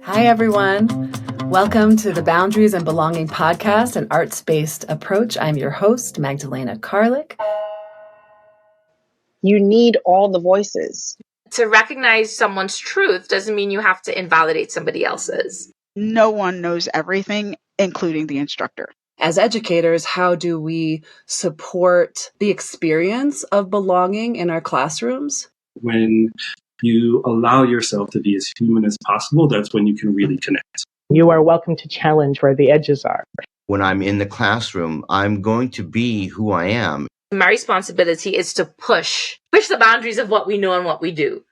Hi, everyone. Welcome to the Boundaries and Belonging podcast, an arts-based approach. I'm your host, Magdalena Karlik. You need all the voices. To recognize someone's truth doesn't mean you have to invalidate somebody else's. No one knows everything, including the instructor. As educators, how do we support the experience of belonging in our classrooms? When you allow yourself to be as human as possible, that's when you can really connect. You are welcome to challenge where the edges are. When I'm in the classroom, I'm going to be who I am. My responsibility is to push the boundaries of what we know and what we do.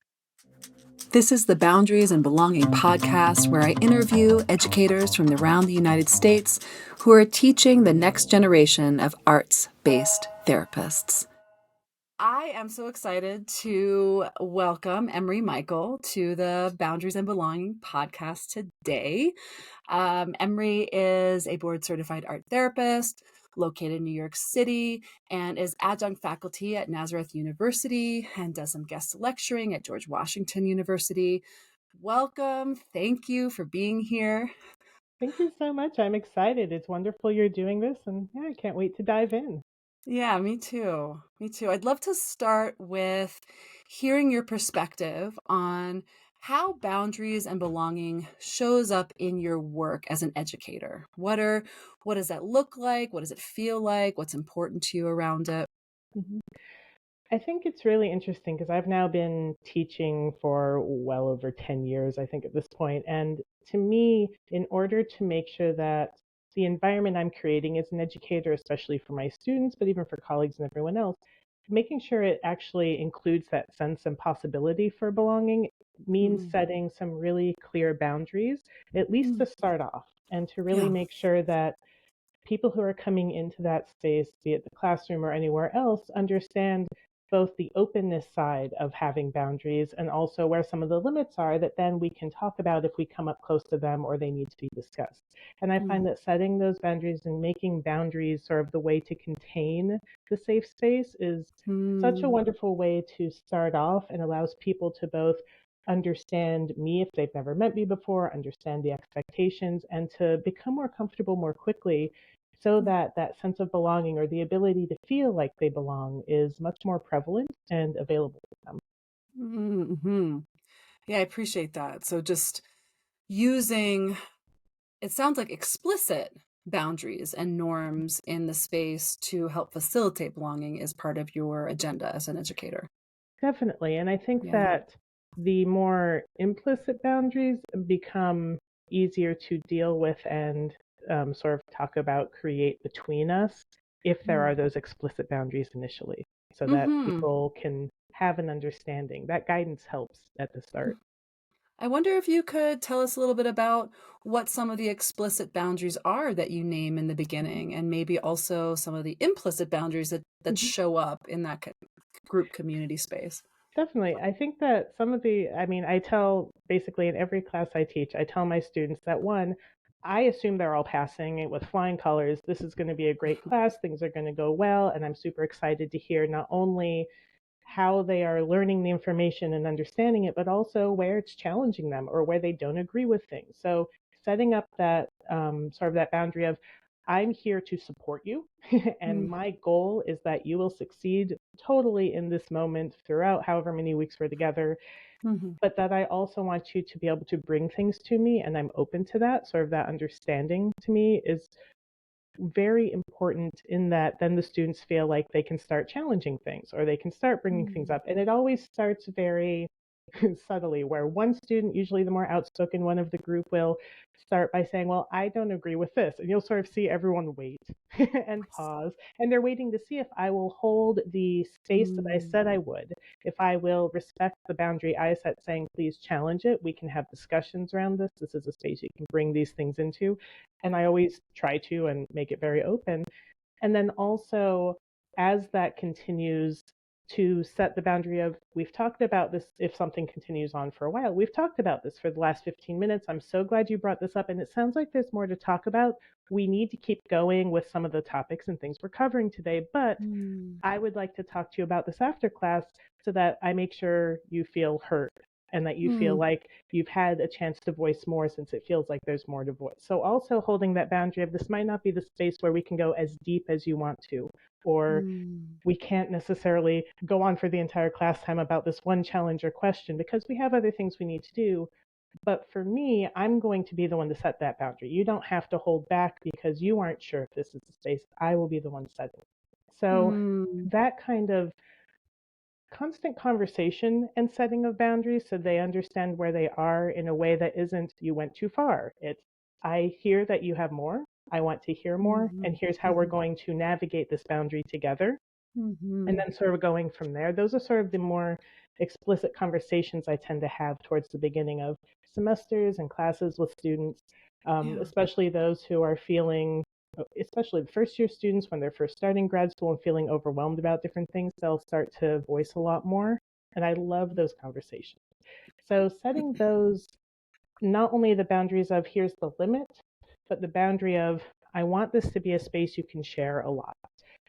This is the Boundaries and Belonging podcast, where I interview educators from around the United States who are teaching the next generation of arts-based therapists. I am so excited to welcome Emery Mikel to the Boundaries and Belonging podcast today. Emery is a board-certified art therapist located in New York City and is adjunct faculty at Nazareth University and does some guest lecturing at George Washington University. Welcome. Thank you for being here. Thank you so much. I'm excited. It's wonderful you're doing this, and I can't wait to dive in. Yeah, me too. I'd love to start with hearing your perspective on how boundaries and belonging shows up in your work as an educator. What does that look like? What does it feel like? What's important to you around it? Mm-hmm. I think it's really interesting because I've now been teaching for well over 10 years, I think, at this point. And to me, in order to make sure that the environment I'm creating as an educator, especially for my students, but even for colleagues and everyone else, making sure it actually includes that sense and possibility for belonging means setting some really clear boundaries, at least to start off, and to really make sure that people who are coming into that space, be it the classroom or anywhere else, understand both the openness side of having boundaries and also where some of the limits are that then we can talk about if we come up close to them or they need to be discussed. And I find that setting those boundaries and making boundaries sort of the way to contain the safe space is such a wonderful way to start off, and allows people to both understand me if they've never met me before, understand the expectations, and to become more comfortable more quickly, so that that sense of belonging or the ability to feel like they belong is much more prevalent and available to them. Mm-hmm. Yeah, I appreciate that. So just using, it sounds like explicit boundaries and norms in the space to help facilitate belonging is part of your agenda as an educator. Definitely. And I think that the more implicit boundaries become easier to deal with and sort of talk about, create between us, if there are those explicit boundaries initially, so that people can have an understanding. That guidance helps at the start. I wonder if you could tell us a little bit about what some of the explicit boundaries are that you name in the beginning, and maybe also some of the implicit boundaries that show up in that group community space. Definitely. I think that I tell basically in every class I teach, I tell my students that I assume they're all passing it with flying colors. This is going to be a great class. Things are going to go well. And I'm super excited to hear not only how they are learning the information and understanding it, but also where it's challenging them or where they don't agree with things. So setting up that sort of that boundary of, I'm here to support you, and my goal is that you will succeed totally in this moment throughout however many weeks we're together. But that I also want you to be able to bring things to me, and I'm open to that. Sort of that understanding to me is very important, in that then the students feel like they can start challenging things or they can start bringing things up. And it always starts very subtly, where one student, usually the more outspoken one of the group, will start by saying, well, I don't agree with this. And you'll sort of see everyone wait and pause. And they're waiting to see if I will hold the space that I said I would, if I will respect the boundary I set, saying, please challenge it. We can have discussions around this. This is a space you can bring these things into. And I always try to and make it very open. And then also, as that continues, to set the boundary of, we've talked about this, if something continues on for a while, we've talked about this for the last 15 minutes. I'm so glad you brought this up, and it sounds like there's more to talk about. We need to keep going with some of the topics and things we're covering today, but I would like to talk to you about this after class so that I make sure you feel heard and that you feel like you've had a chance to voice more since it feels like there's more to voice. So also holding that boundary of this might not be the space where we can go as deep as you want to, or we can't necessarily go on for the entire class time about this one challenge or question because we have other things we need to do. But for me, I'm going to be the one to set that boundary. You don't have to hold back because you aren't sure if this is the space. I will be the one setting. So that kind of constant conversation and setting of boundaries so they understand where they are in a way that isn't, you went too far. It's, I hear that you have more. I want to hear more. And here's how we're going to navigate this boundary together. And then sort of going from there. Those are sort of the more explicit conversations I tend to have towards the beginning of semesters and classes with students, especially those who are feeling, especially the first year students when they're first starting grad school and feeling overwhelmed about different things, they'll start to voice a lot more. And I love those conversations. So setting those, not only the boundaries of here's the limit, but the boundary of I want this to be a space you can share a lot.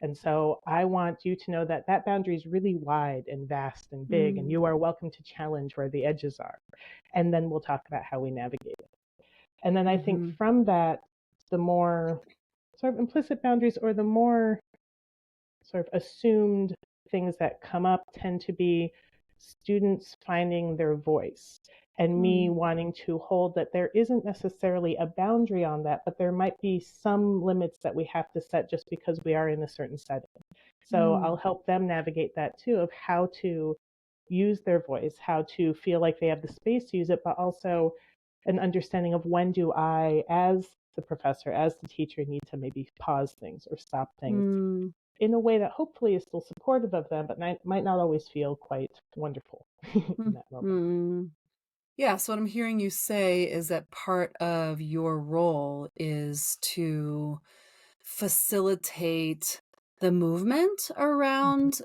And so I want you to know that that boundary is really wide and vast and big, and you are welcome to challenge where the edges are. And then we'll talk about how we navigate it. And then I think from that, the more sort of implicit boundaries or the more sort of assumed things that come up tend to be students finding their voice and me wanting to hold that there isn't necessarily a boundary on that, but there might be some limits that we have to set just because we are in a certain setting. So I'll help them navigate that too, of how to use their voice, how to feel like they have the space to use it, but also an understanding of when do I, as the professor, as the teacher, need to maybe pause things or stop things in a way that hopefully is still supportive of them, but might not always feel quite wonderful in that moment. Yeah, so what I'm hearing you say is that part of your role is to facilitate the movement around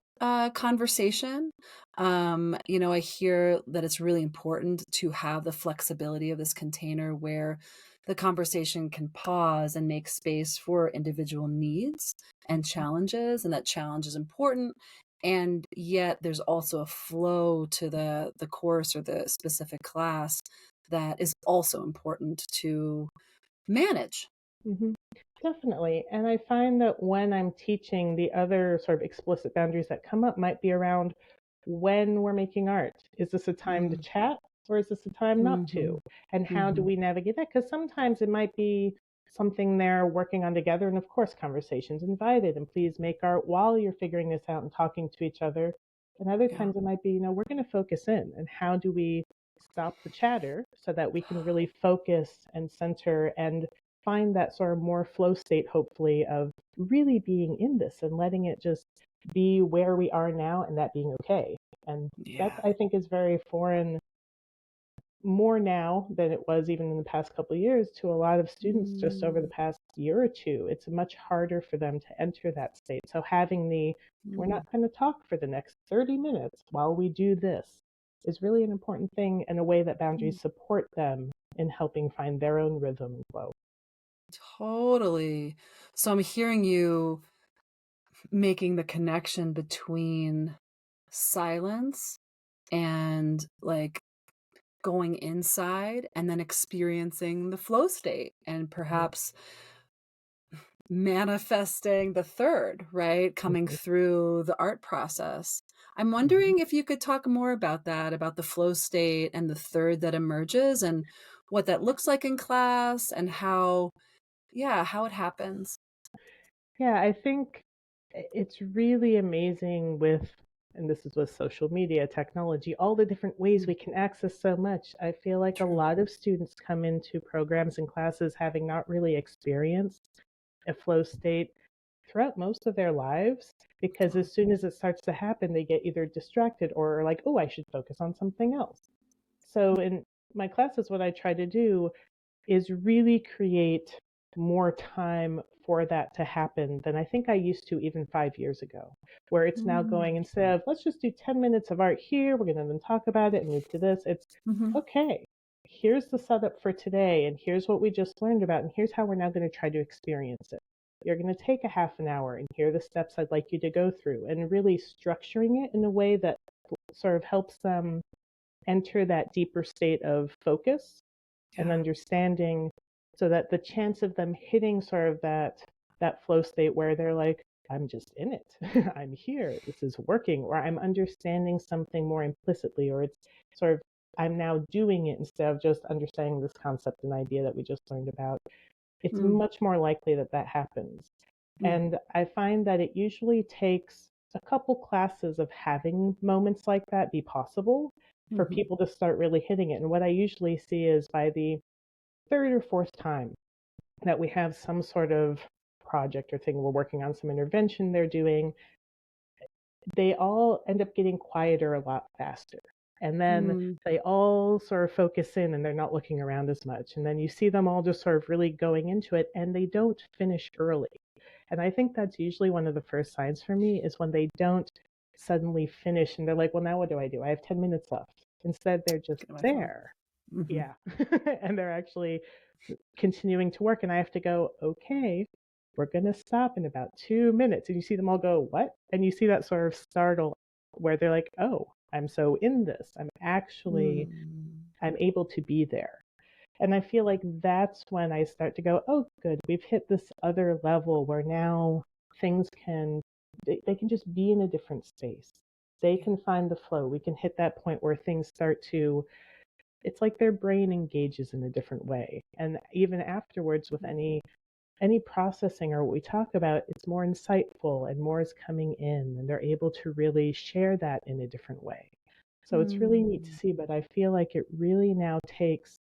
conversation. I hear that it's really important to have the flexibility of this container where the conversation can pause and make space for individual needs and challenges, and that challenge is important. And yet there's also a flow to the course or the specific class that is also important to manage. Definitely. And I find that when I'm teaching, the other sort of explicit boundaries that come up might be around when we're making art. Is this a time to chat or is this a time not to? And how do we navigate that? Because sometimes it might be something they're working on together. And of course, conversations invited. And please make art while you're figuring this out and talking to each other. And other times it might be, we're going to focus in. And how do we stop the chatter so that we can really focus and center and find that sort of more flow state, hopefully, of really being in this and letting it just be where we are now and that being okay. And that, I think, is very foreign, more now than it was even in the past couple of years, to a lot of students just over the past year or two. It's much harder for them to enter that state. So having we're not going to talk for the next 30 minutes while we do this is really an important thing, and a way that boundaries support them in helping find their own rhythm and flow. Totally. So I'm hearing you making the connection between silence and like going inside and then experiencing the flow state and perhaps manifesting the third, right? Coming through the art process. I'm wondering if you could talk more about that, about the flow state and the third that emerges and what that looks like in class and how it happens. Yeah, I think it's really amazing and this is with social media, technology, all the different ways we can access so much. I feel like a lot of students come into programs and classes having not really experienced a flow state throughout most of their lives, because as soon as it starts to happen, they get either distracted or are like, oh, I should focus on something else. So in my classes, what I try to do is really create more time for that to happen than I think I used to even 5 years ago, where it's now going, instead of let's just do 10 minutes of art here, we're going to then talk about it and move to this. It's okay, here's the setup for today, and here's what we just learned about, and here's how we're now going to try to experience it. You're going to take a half an hour, and here are the steps I'd like you to go through, and really structuring it in a way that sort of helps them enter that deeper state of focus and understanding, so that the chance of them hitting sort of that flow state where they're like, I'm just in it. I'm here. This is working, or I'm understanding something more implicitly, or it's sort of I'm now doing it instead of just understanding this concept and idea that we just learned about. It's much more likely that that happens. And I find that it usually takes a couple classes of having moments like that be possible for people to start really hitting it. And what I usually see is by the third or fourth time that we have some sort of project or thing we're working on, some intervention they're doing, they all end up getting quieter a lot faster. And then they all sort of focus in and they're not looking around as much. And then you see them all just sort of really going into it, and they don't finish early. And I think that's usually one of the first signs for me, is when they don't suddenly finish and they're like, well, now what do? I have 10 minutes left. Instead, they're just there. Yeah. And they're actually continuing to work. And I have to go, okay, we're going to stop in about 2 minutes. And you see them all go, what? And you see that sort of startle where they're like, oh, I'm so in this. I'm able to be there. And I feel like that's when I start to go, oh, good, we've hit this other level where now things they can just be in a different space. They can find the flow. We can hit that point where things start to, it's like their brain engages in a different way. And even afterwards with any processing or what we talk about, it's more insightful and more is coming in, and they're able to really share that in a different way. So it's really neat to see, but I feel like it really now takes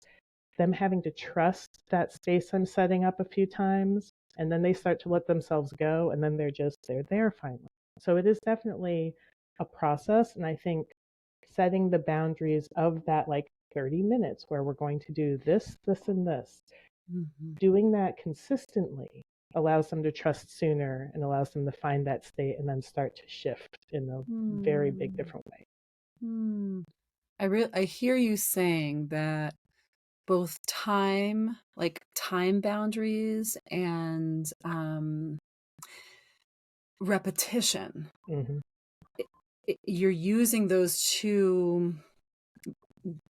them having to trust that space I'm setting up a few times, and then they start to let themselves go, and then they're there finally. So it is definitely a process, and I think setting the boundaries of that, like 30 minutes where we're going to do this, this, and this, doing that consistently allows them to trust sooner and allows them to find that state and then start to shift in a very big different way. I hear you saying that both time boundaries and repetition, you're using those two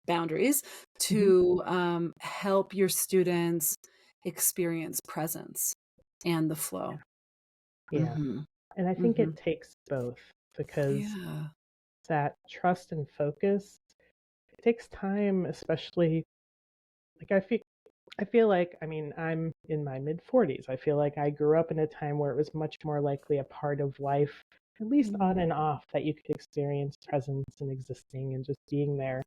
boundaries to help your students experience presence and the flow. Yeah. And I think it takes both, because that trust and focus, it takes time, especially like I feel like, I mean, I'm in my mid 40s. I feel like I grew up in a time where it was much more likely a part of life, at least on and off, that you could experience presence and existing and just being there.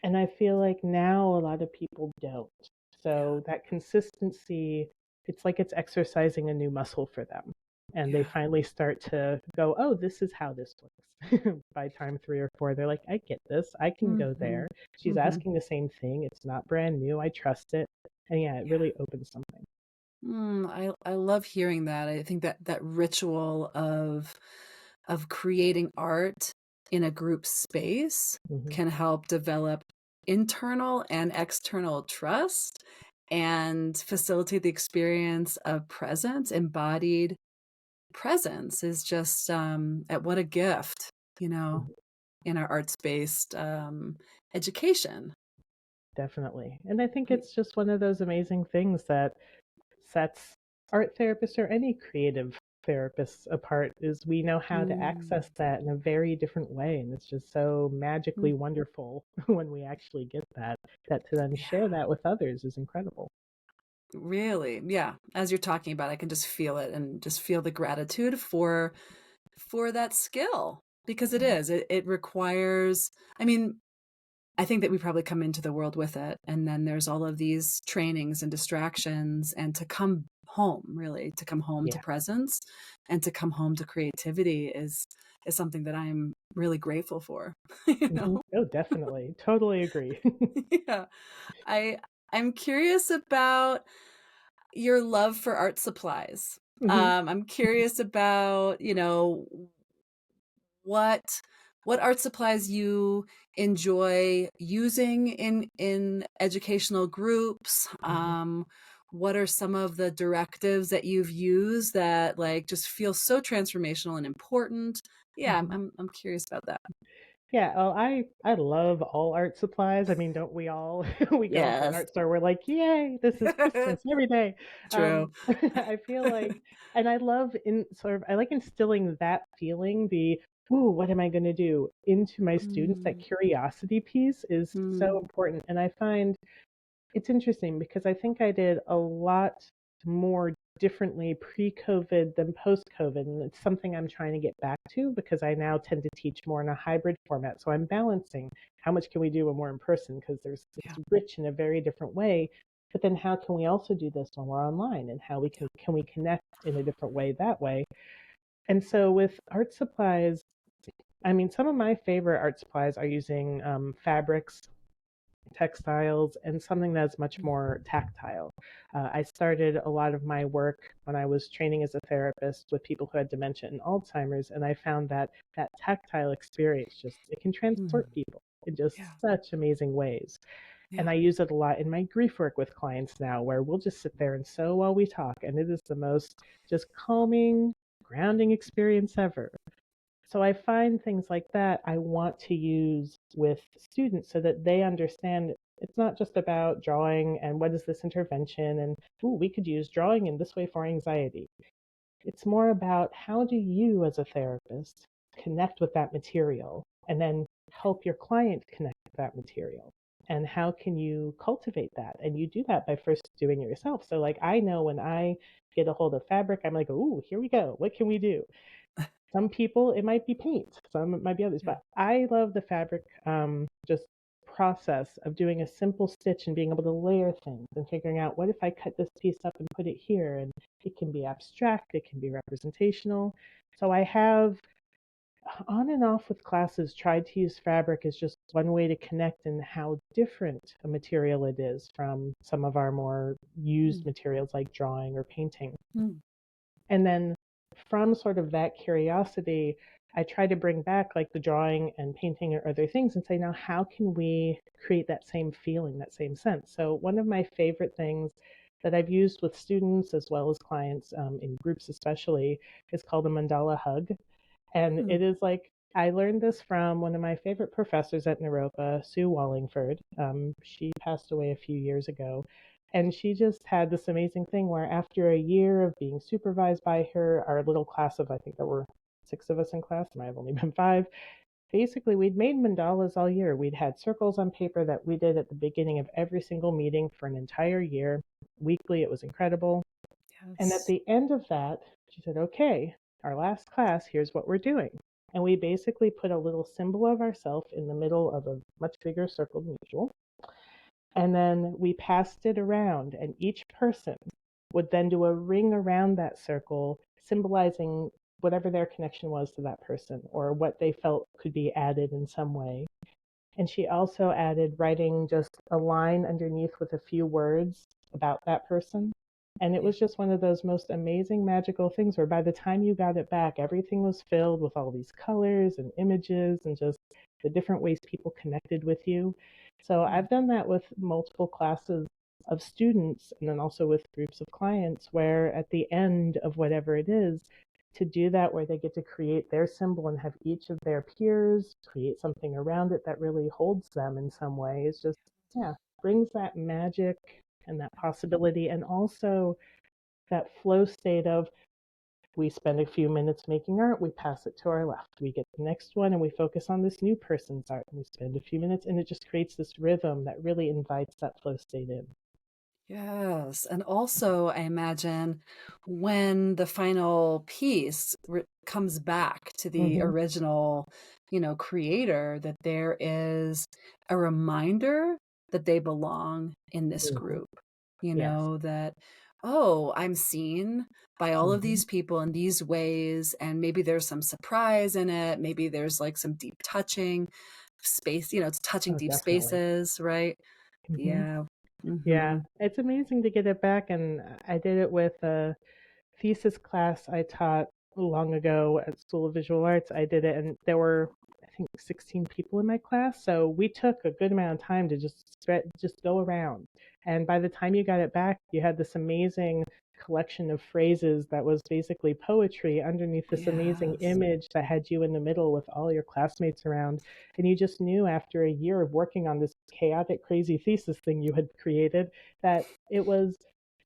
And I feel like now a lot of people don't. So that consistency, it's like it's exercising a new muscle for them. And they finally start to go, oh, this is how this works. By time 3 or 4, they're like, I get this. I can go there. She's asking the same thing. It's not brand new. I trust it. And it really opens something. I love hearing that. I think that ritual of creating art in a group space can help develop internal and external trust and facilitate the experience of presence. Embodied presence is just what a gift, in our arts-based education. Definitely. And I think it's just one of those amazing things that sets art therapists or any creative therapists apart, is we know how to access that in a very different way. And it's just so magically wonderful when we actually get that to then share that with others is incredible. Really, yeah. As you're talking about, I can just feel it and just feel the gratitude for that skill, because it requires, I mean, I think that we probably come into the world with it, and then there's all of these trainings and distractions, and to come home to presence and to come home to creativity is something that I'm really grateful for. Oh, definitely. Totally agree. Yeah. I'm curious about your love for art supplies. I'm curious about, what art supplies you enjoy using in educational groups. What are some of the directives that you've used that just feel so transformational and important? Yeah, I'm curious about that. Yeah, oh, I love all art supplies. I mean, don't we all? We go into an Yes. art store, we're like, yay, this is Christmas every day. True. I feel like, and I love I like instilling that feeling, ooh, what am I going to do, into my students. That Mm, curiosity piece is so mm, important. And I find it's interesting because I think I did a lot more differently pre-COVID than post-COVID, and it's something I'm trying to get back to because I now tend to teach more in a hybrid format. So I'm balancing how much can we do when we're in person because yeah. it's rich in a very different way. But then how can we also do this when we're online, and how we can we connect in a different way that way? And so with art supplies, I mean, some of my favorite art supplies are using fabrics, textiles, and something that's much more tactile. I started a lot of my work when I was training as a therapist with people who had dementia and Alzheimer's, and I found that that tactile experience just it can Mm, transport people in just yeah. such amazing ways. And Yeah. I use it a lot in my grief work with clients now, where we'll just sit there and sew while we talk, and it is the most just calming, grounding experience ever. So I find things like that I want to use with students so that they understand it's not just about drawing and what is this intervention and, ooh, we could use drawing in this way for anxiety. It's more about how do you as a therapist connect with that material and then help your client connect with that material. And how can you cultivate that? And you do that by first doing it yourself. So like I know when I get a hold of fabric, I'm like, ooh, here we go. What can we do? Some people it might be paint, some it might be others, Yeah. but I love the fabric just process of doing a simple stitch and being able to layer things and figuring out what if I cut this piece up and put it here, and it can be abstract, it can be representational. So I have on and off with classes tried to use fabric as just one way to connect and how different a material it is from some of our more used Mm, materials like drawing or painting. mm, And then from sort of that curiosity, I try to bring back like the drawing and painting or other things and say, now, how can we create that same feeling, that same sense? So, one of my favorite things that I've used with students as well as clients in groups, especially, is called a mandala hug. And mm, it is like, I learned this from one of my favorite professors at Naropa, Sue Wallingford. She passed away a few years ago. And she just had this amazing thing where, after a year of being supervised by her, our little class of, I think there were 6 of us in class, there might have only been 5. Basically, we'd made mandalas all year. We'd had circles on paper that we did at the beginning of every single meeting for an entire year. Weekly, it was incredible. And at yes. the end of that, she said, okay, our last class, here's what we're doing. And we basically put a little symbol of ourselves in the middle of a much bigger circle than usual. And then we passed it around, and each person would then do a ring around that circle, symbolizing whatever their connection was to that person or what they felt could be added in some way. And she also added writing just a line underneath with a few words about that person. And it Yeah. was just one of those most amazing, magical things where by the time you got it back, everything was filled with all these colors and images and just the different ways people connected with you. So Mm, I've done that with multiple classes of students and then also with groups of clients where at the end of whatever it is, to do that where they get to create their symbol and have each of their peers create something around it that really holds them in some way is just, yeah, brings that magic and that possibility, and also that flow state of we spend a few minutes making art, we pass it to our left, we get the next one and we focus on this new person's art, and we spend a few minutes, and it just creates this rhythm that really invites that flow state in. yes. And also, I imagine when the final piece comes back to the Mm-hmm. original, creator, that there is a reminder that they belong in this Mm-hmm. group, Yes. that, oh, I'm seen by all of Mm-hmm. these people in these ways. And maybe there's some surprise in it. Maybe there's like some deep touching space, it's touching Oh, deep definitely. spaces, right? Mm-hmm. Yeah. Yeah, Mm-hmm. it's amazing to get it back, and I did it with a thesis class I taught long ago at School of Visual Arts. I did it, and there were, I think, 16 people in my class, so we took a good amount of time to just go around. And by the time you got it back, you had this amazing collection of phrases that was basically poetry underneath this amazing Yes. image that had you in the middle with all your classmates around. And you just knew after a year of working on this chaotic, crazy thesis thing you had created that it was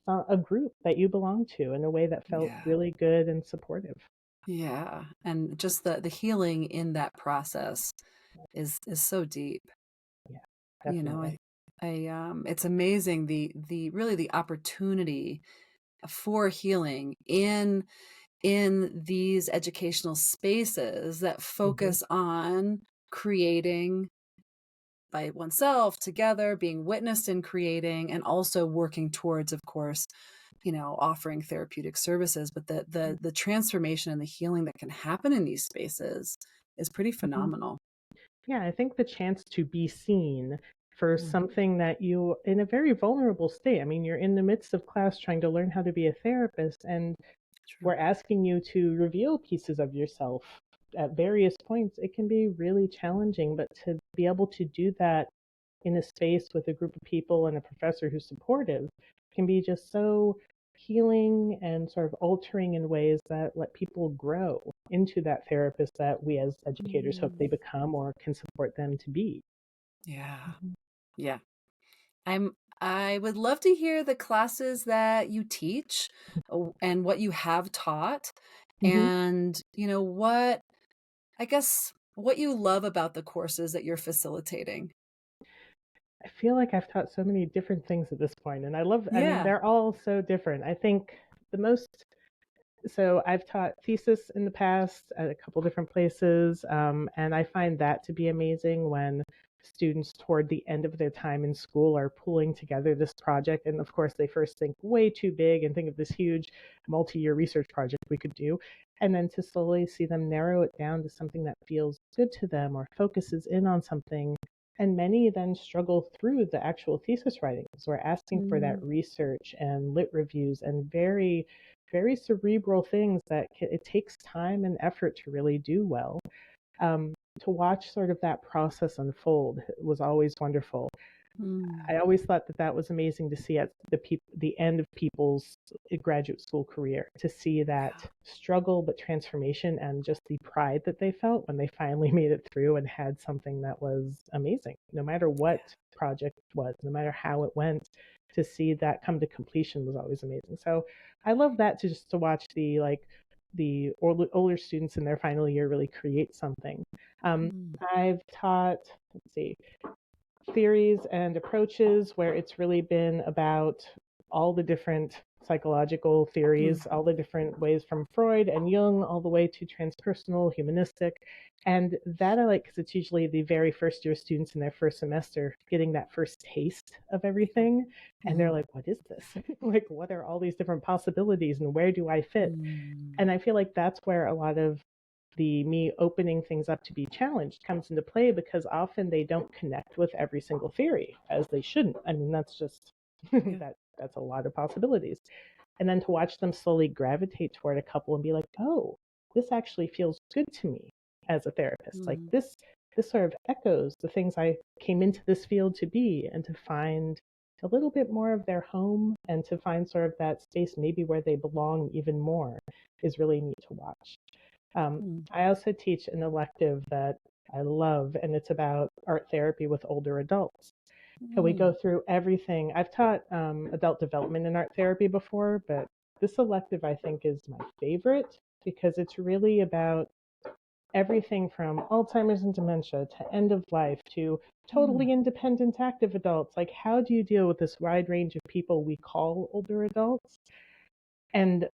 a group that you belonged to in a way that felt Yeah. really good and supportive. Yeah. And just the healing in that process is so deep. Yeah, You know, definitely. it's amazing the really the opportunity for healing in these educational spaces that focus on creating by oneself together, being witnessed in creating, and also working towards, of course, offering therapeutic services. But the transformation and the healing that can happen in these spaces is pretty phenomenal. Yeah, I think the chance to be seen for Mm. something that you, in a very vulnerable state, I mean, you're in the midst of class trying to learn how to be a therapist, and True. we're asking you to reveal pieces of yourself at various points. It can be really challenging, but to be able to do that in a space with a group of people and a professor who's supportive can be just so healing and sort of altering in ways that let people grow into that therapist that we as educators hope they become or can support them to be. Yeah. Yeah. I would love to hear the classes that you teach and what you have taught Mm-hmm. and what you love about the courses that you're facilitating. I feel like I've taught so many different things at this point, and I mean, Yeah. they're all so different. I think the most so I've taught thesis in the past at a couple different places, and I find that to be amazing when students toward the end of their time in school are pulling together this project. And of course, they first think way too big and think of this huge multi-year research project we could do. And then to slowly see them narrow it down to something that feels good to them or focuses in on something. And many then struggle through the actual thesis writing. So we're asking for that research and lit reviews and very very cerebral things that it takes time and effort to really do well. To watch sort of that process unfold was always wonderful. I always thought that that was amazing to see at the end of people's graduate school career, to see that struggle but transformation and just the pride that they felt when they finally made it through and had something that was amazing. No matter what project was, no matter how it went, to see that come to completion was always amazing. So I love that to watch the older students in their final year really create something. I've taught, let's see, theories and approaches where it's really been about all the different psychological theories, all the different ways from Freud and Jung, all the way to transpersonal, humanistic. And that I like because it's usually the very first year students in their first semester getting that first taste of everything. And they're like, what is this? Like, what are all these different possibilities and where do I fit? And I feel like that's where a lot of the me opening things up to be challenged comes into play, because often they don't connect with every single theory as they shouldn't. I mean, that's just that's a lot of possibilities. And then to watch them slowly gravitate toward a couple and be like, oh, this actually feels good to me as a therapist. Like this sort of echoes the things I came into this field to be, and to find a little bit more of their home and to find sort of that space maybe where they belong even more is really neat to watch. I also teach an elective that I love, and it's about art therapy with older adults. And we go through everything. I've taught adult development in art therapy before, but this elective I think is my favorite because it's really about everything from Alzheimer's and dementia to end of life to totally independent active adults. Like, how do you deal with this wide range of people we call older adults? And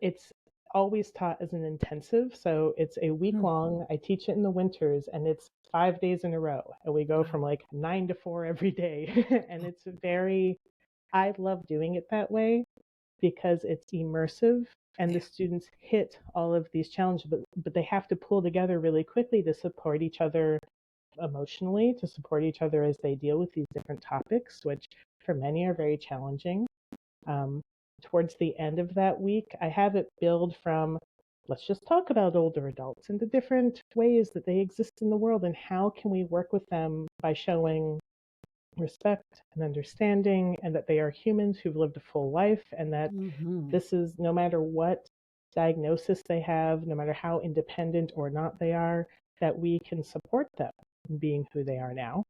it's always taught as an intensive. So it's a week long. I teach it in the winters and it's 5 days in a row. And we go from like 9 to 4 every day. And it's I love doing it that way because it's immersive and the students hit all of these challenges, but they have to pull together really quickly to support each other emotionally, to support each other as they deal with these different topics, which for many are very challenging. Towards the end of that week, I have it build from let's just talk about older adults and the different ways that they exist in the world and how can we work with them by showing respect and understanding, and that they are humans who've lived a full life, and that this is, no matter what diagnosis they have, no matter how independent or not they are, that we can support them in being who they are now.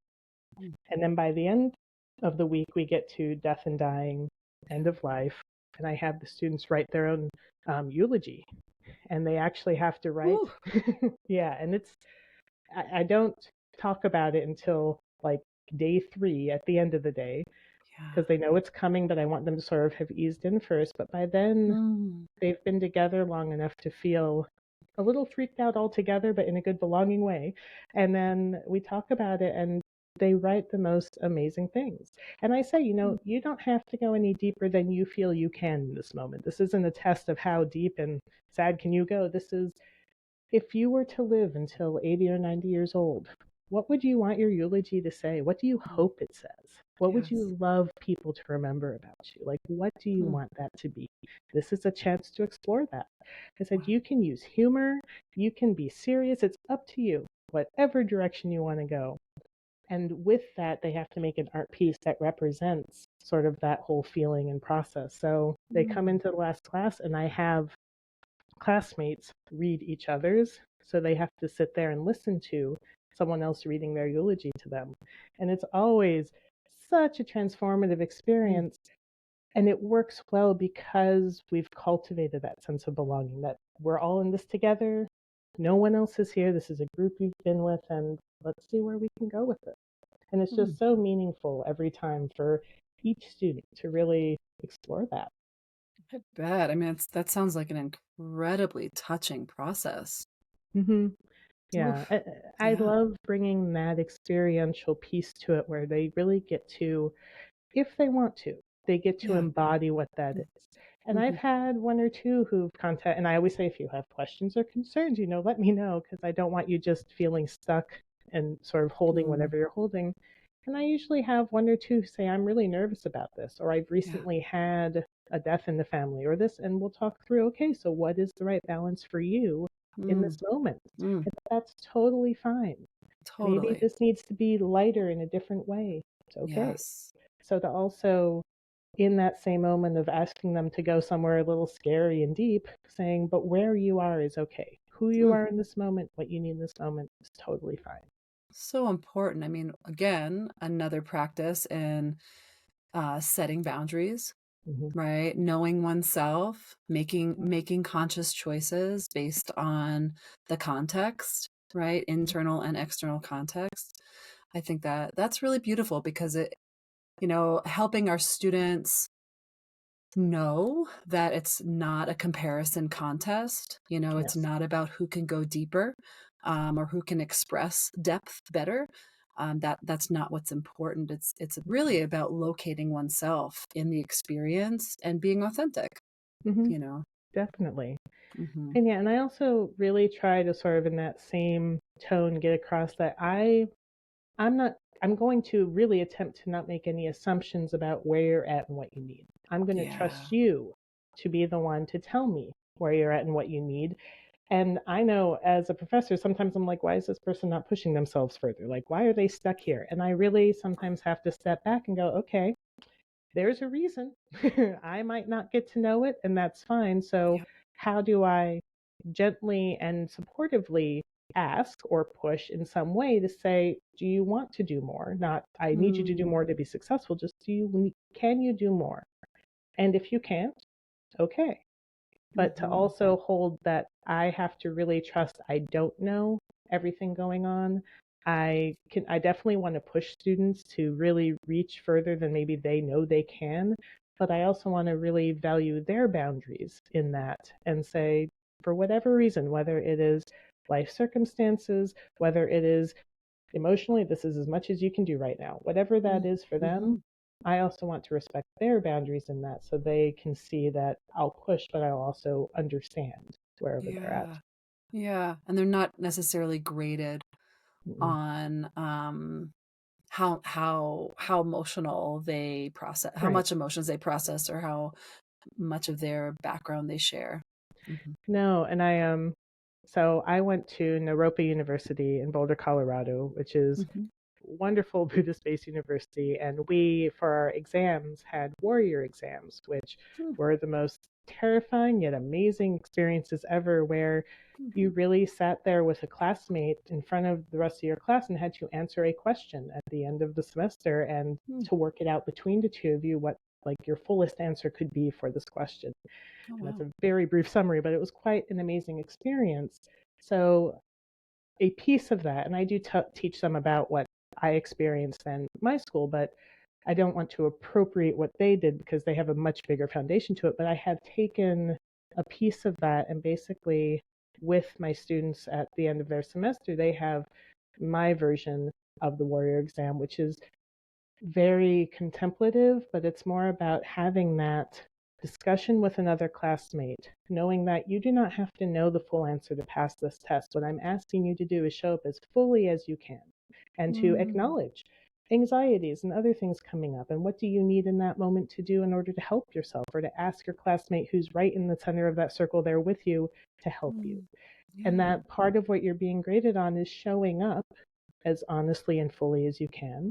And then by the end of the week, we get to death and dying, end of life, and I have the students write their own eulogy, and they actually have to write. Yeah, and I don't talk about it until like day 3 at the end of the day, because they know it's coming, but I want them to sort of have eased in first. But by then, they've been together long enough to feel a little freaked out altogether, but in a good belonging way. And then we talk about it, and they write the most amazing things. And I say, you don't have to go any deeper than you feel you can in this moment. This isn't a test of how deep and sad can you go. This is, if you were to live until 80 or 90 years old, what would you want your eulogy to say? What do you hope it says? What would you love people to remember about you? Like, what do you want that to be? This is a chance to explore that. I said, you can use humor, you can be serious, it's up to you, whatever direction you want to go. And with that, they have to make an art piece that represents sort of that whole feeling and process. So they come into the last class, and I have classmates read each other's, so they have to sit there and listen to someone else reading their eulogy to them. And it's always such a transformative experience. And it works well because we've cultivated that sense of belonging, that we're all in this together. No one else is here. This is a group you've been with, and let's see where we can go with it. And it's just so meaningful every time for each student to really explore that. I bet. I mean, that sounds like an incredibly touching process. Yeah, I love bringing that experiential piece to it, where they really get to, if they want to, they get to embody what that is. And I've had one or two who've contacted, and I always say, if you have questions or concerns, let me know, because I don't want you just feeling stuck and sort of holding whatever you're holding. And I usually have one or two say, I'm really nervous about this, or I've recently had a death in the family, or this, and we'll talk through, okay, so what is the right balance for you in this moment? And that's totally fine. Maybe this needs to be lighter in a different way. It's okay. So to also, in that same moment of asking them to go somewhere a little scary and deep, saying, but where you are is okay. Who you are in this moment, what you need in this moment is totally fine. So important. I mean, again, another practice in setting boundaries, right? Knowing oneself, making conscious choices based on the context, right? Internal and external context. I think that's really beautiful, because it, helping our students know that it's not a comparison contest. It's not about who can go deeper, or who can express depth better. That's not what's important. It's really about locating oneself in the experience and being authentic. Definitely. And and I also really try to sort of, in that same tone, get across that I'm going to really attempt to not make any assumptions about where you're at and what you need. I'm going to trust you to be the one to tell me where you're at and what you need. And I know, as a professor, sometimes I'm like, why is this person not pushing themselves further? Like, why are they stuck here? And I really sometimes have to step back and go, okay, there's a reason. I might not get to know it, and that's fine. So how do I gently and supportively ask or push in some way to say, do you want to do more? Not, I need you to do more to be successful. Just, can you do more? And if you can't, okay. But to also hold that I have to really trust I don't know everything going on. I definitely want to push students to really reach further than maybe they know they can, but I also want to really value their boundaries in that and say, for whatever reason, whether it is life circumstances, whether it is emotionally, this is as much as you can do right now, whatever that is for them, I also want to respect their boundaries in that, so they can see that I'll push, but I'll also understand wherever they're at. Yeah. And they're not necessarily graded on how emotional they process, how much emotions they process, or how much of their background they share. No, and so I went to Naropa University in Boulder, Colorado, which is wonderful Buddhist-based university, and we, for our exams, had warrior exams, which were the most terrifying yet amazing experiences ever, where you really sat there with a classmate in front of the rest of your class and had to answer a question at the end of the semester, and to work it out between the two of you what like your fullest answer could be for this question. And that's a very brief summary, but it was quite an amazing experience. So a piece of that, and I do teach them about what I experienced in my school, but I don't want to appropriate what they did because they have a much bigger foundation to it. But I have taken a piece of that, and basically with my students at the end of their semester, they have my version of the warrior exam, which is very contemplative, but it's more about having that discussion with another classmate, knowing that you do not have to know the full answer to pass this test. What I'm asking you to do is show up as fully as you can, and to acknowledge anxieties and other things coming up, and what do you need in that moment to do in order to help yourself, or to ask your classmate who's right in the center of that circle there with you to help you. And that part of what you're being graded on is showing up as honestly and fully as you can,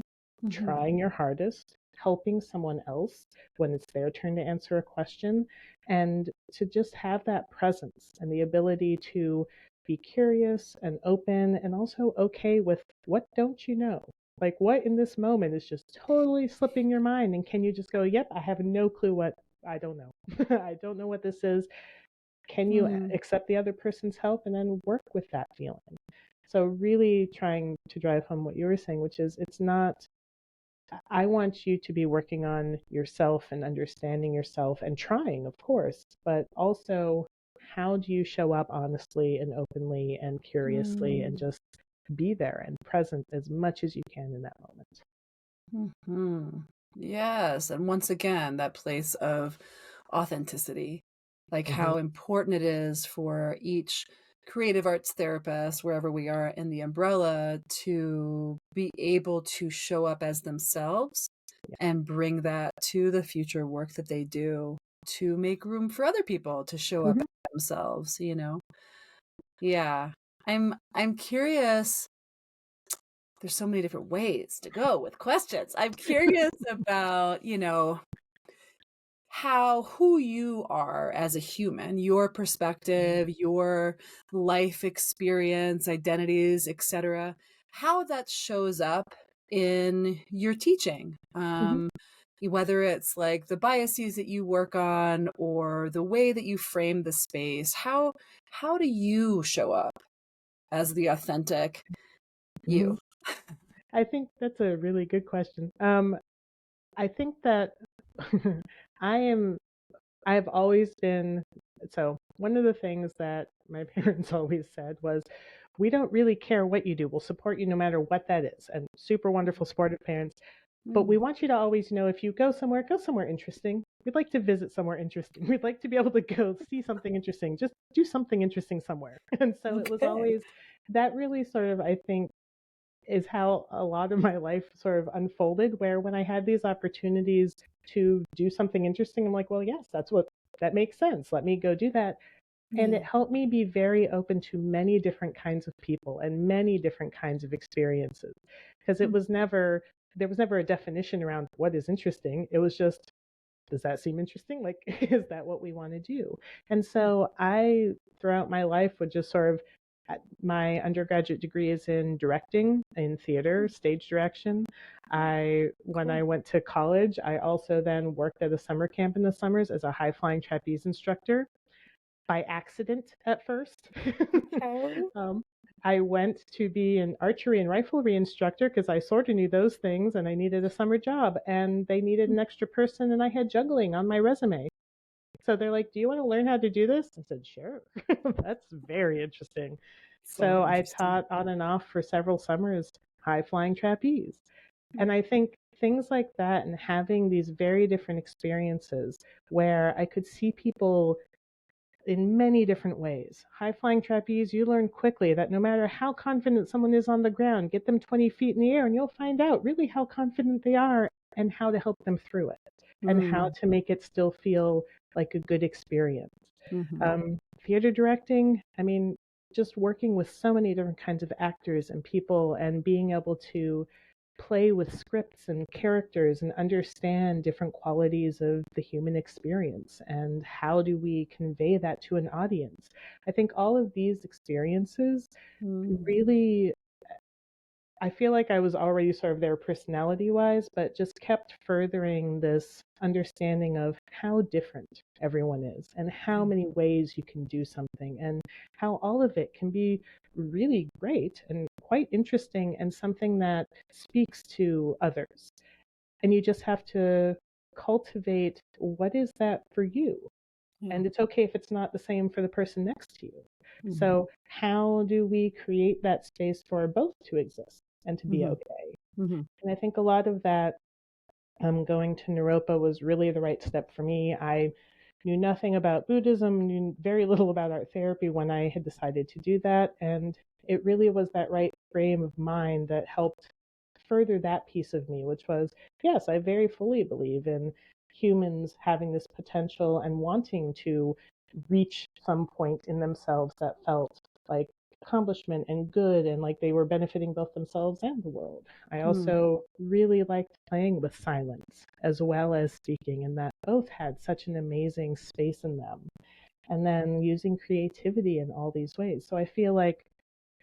trying your hardest, helping someone else when it's their turn to answer a question, and to just have that presence and the ability to be curious and open, and also okay with what don't you know? Like, what in this moment is just totally slipping your mind, and can you just go, yep, I have no clue what, I don't know. I don't know what this is. Can you accept the other person's help and then work with that feeling? So really trying to drive home what you were saying, which is, it's not, I want you to be working on yourself and understanding yourself and trying, of course, but also how do you show up honestly and openly and curiously and just be there and present as much as you can in that moment. Yes. And once again, that place of authenticity, like how important it is for each creative arts therapist, wherever we are in the umbrella, to be able to show up as themselves and bring that to the future work that they do, to make room for other people to show up as themselves, you know? Yeah. I'm curious. There's so many different ways to go with questions. I'm curious about, you know, who you are as a human, your perspective, your life experience, identities, etc., how that shows up in your teaching. Whether it's like the biases that you work on or the way that you frame the space, how do you show up as the authentic you? I think that's a really good question. I think that I've always been, so one of the things that my parents always said was, we don't really care what you do. We'll support you no matter what that is. And super wonderful, supportive parents. But we want you to always know, if you go somewhere interesting. We'd like to visit somewhere interesting. We'd like to be able to go see something interesting. Just do something interesting somewhere. And so it was always, that really sort of, I think, is how a lot of my life sort of unfolded, where when I had these opportunities to do something interesting, I'm like, well, yes, that makes sense. Let me go do that. And it helped me be very open to many different kinds of people and many different kinds of experiences. Because there was never a definition around what is interesting. It was just, does that seem interesting? Like, is that what we want to do? And so I, throughout my life, would just sort of, my undergraduate degree is in directing, in theater, stage direction. When I went to college, I also then worked at a summer camp in the summers as a high-flying trapeze instructor, by accident at first. I went to be an archery and riflery instructor because I sort of knew those things, and I needed a summer job, and they needed an extra person, and I had juggling on my resume. So they're like, do you want to learn how to do this? I said, sure. That's very interesting. So I taught on and off for several summers high flying trapeze. And I think things like that, and having these very different experiences where I could see people in many different ways. High flying trapeze, you learn quickly that no matter how confident someone is on the ground, get them 20 feet in the air and you'll find out really how confident they are and how to help them through it, and how to make it still feel like a good experience. Theater directing, I mean, just working with so many different kinds of actors and people, and being able to play with scripts and characters and understand different qualities of the human experience and how do we convey that to an audience. I think all of these experiences really, I feel like I was already sort of there personality wise, but just kept furthering this understanding of how different everyone is and how many ways you can do something and how all of it can be really great and quite interesting and something that speaks to others. And you just have to cultivate what is that for you. Yeah. And it's okay if it's not the same for the person next to you. So, how do we create that space for both to exist and to be okay? And I think a lot of that, going to Naropa was really the right step for me. I knew nothing about Buddhism, knew very little about art therapy when I had decided to do that. And it really was that right frame of mind that helped further that piece of me, which was, yes, I very fully believe in humans having this potential and wanting to reach some point in themselves that felt like accomplishment and good and like they were benefiting both themselves and the world. I also really liked playing with silence as well as speaking, and that both had such an amazing space in them. And then using creativity in all these ways. So I feel like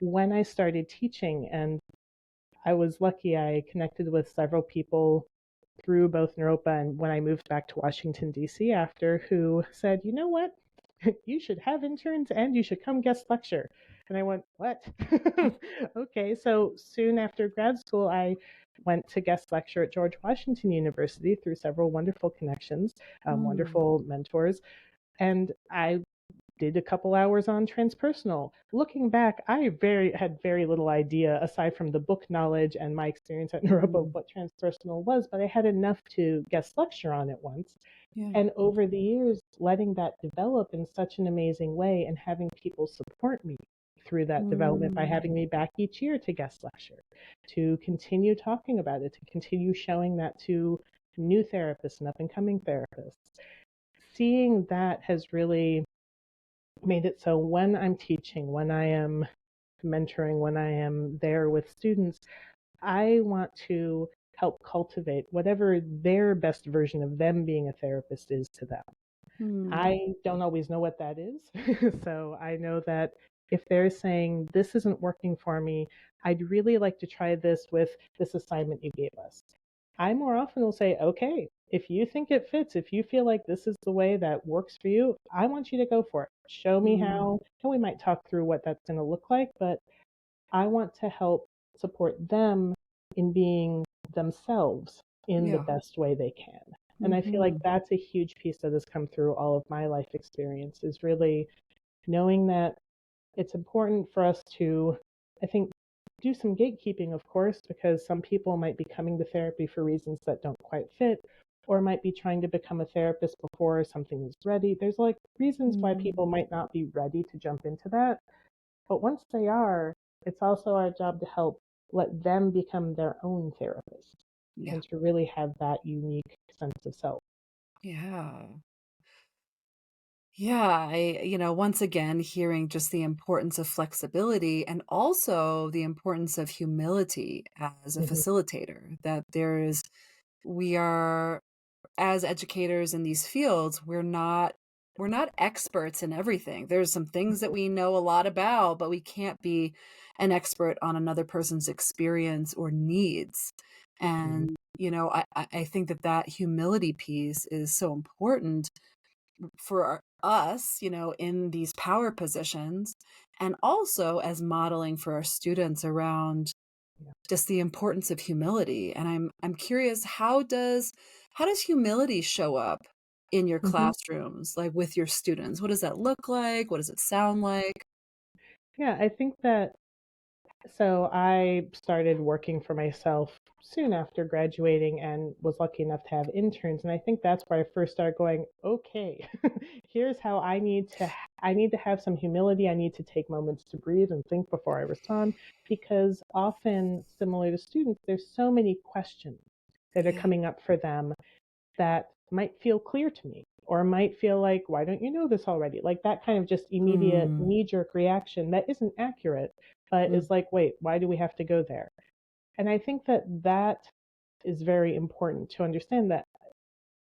when I started teaching, and I was lucky, I connected with several people through both Naropa and when I moved back to Washington, D.C. after, who said, you know what? You should have interns and you should come guest lecture. And I went, what? Okay. So soon after grad school, I went to guest lecture at George Washington University through several wonderful connections, wonderful mentors. And I did a couple hours on transpersonal. Looking back, I had very little idea aside from the book knowledge and my experience at Naropa of what transpersonal was, but I had enough to guest lecture on it once. And over the years, letting that develop in such an amazing way and having people support me through that development by having me back each year to guest lecture, to continue talking about it, to continue showing that to new therapists and up and coming therapists. Seeing that has really made it so when I'm teaching, when I am mentoring, when I am there with students, I want to help cultivate whatever their best version of them being a therapist is to them. I don't always know what that is. So I know that if they're saying, this isn't working for me, I'd really like to try this with this assignment you gave us. I more often will say, okay, if you think it fits, if you feel like this is the way that works for you, I want you to go for it. Show me how, and we might talk through what that's going to look like, but I want to help support them in being themselves in the best way they can. And I feel like that's a huge piece that has come through all of my life experience, is really knowing that it's important for us to, I think, do some gatekeeping, of course, because some people might be coming to therapy for reasons that don't quite fit, or might be trying to become a therapist before something is ready. There's like reasons why people might not be ready to jump into that. But once they are, it's also our job to help let them become their own therapist and to really have that unique sense of self. Yeah. Yeah, once again, hearing just the importance of flexibility and also the importance of humility as a facilitator, that we are, as educators in these fields, we're not experts in everything. There's some things that we know a lot about, but we can't be an expert on another person's experience or needs. And, I think that humility piece is so important for us, in these power positions, and also as modeling for our students around just the importance of humility. And I'm curious, how does humility show up in your classrooms, like with your students? What does that look like? What does it sound like? Yeah, I think that, so I started working for myself soon after graduating and was lucky enough to have interns. And I think that's where I first started going, okay, here's how I need to have some humility. I need to take moments to breathe and think before I respond, because often, similar to students, there's so many questions that are coming up for them that might feel clear to me, or might feel like, why don't you know this already? Like that kind of just immediate knee-jerk reaction that isn't accurate, but is like, wait, why do we have to go there? And I think that that is very important to understand, that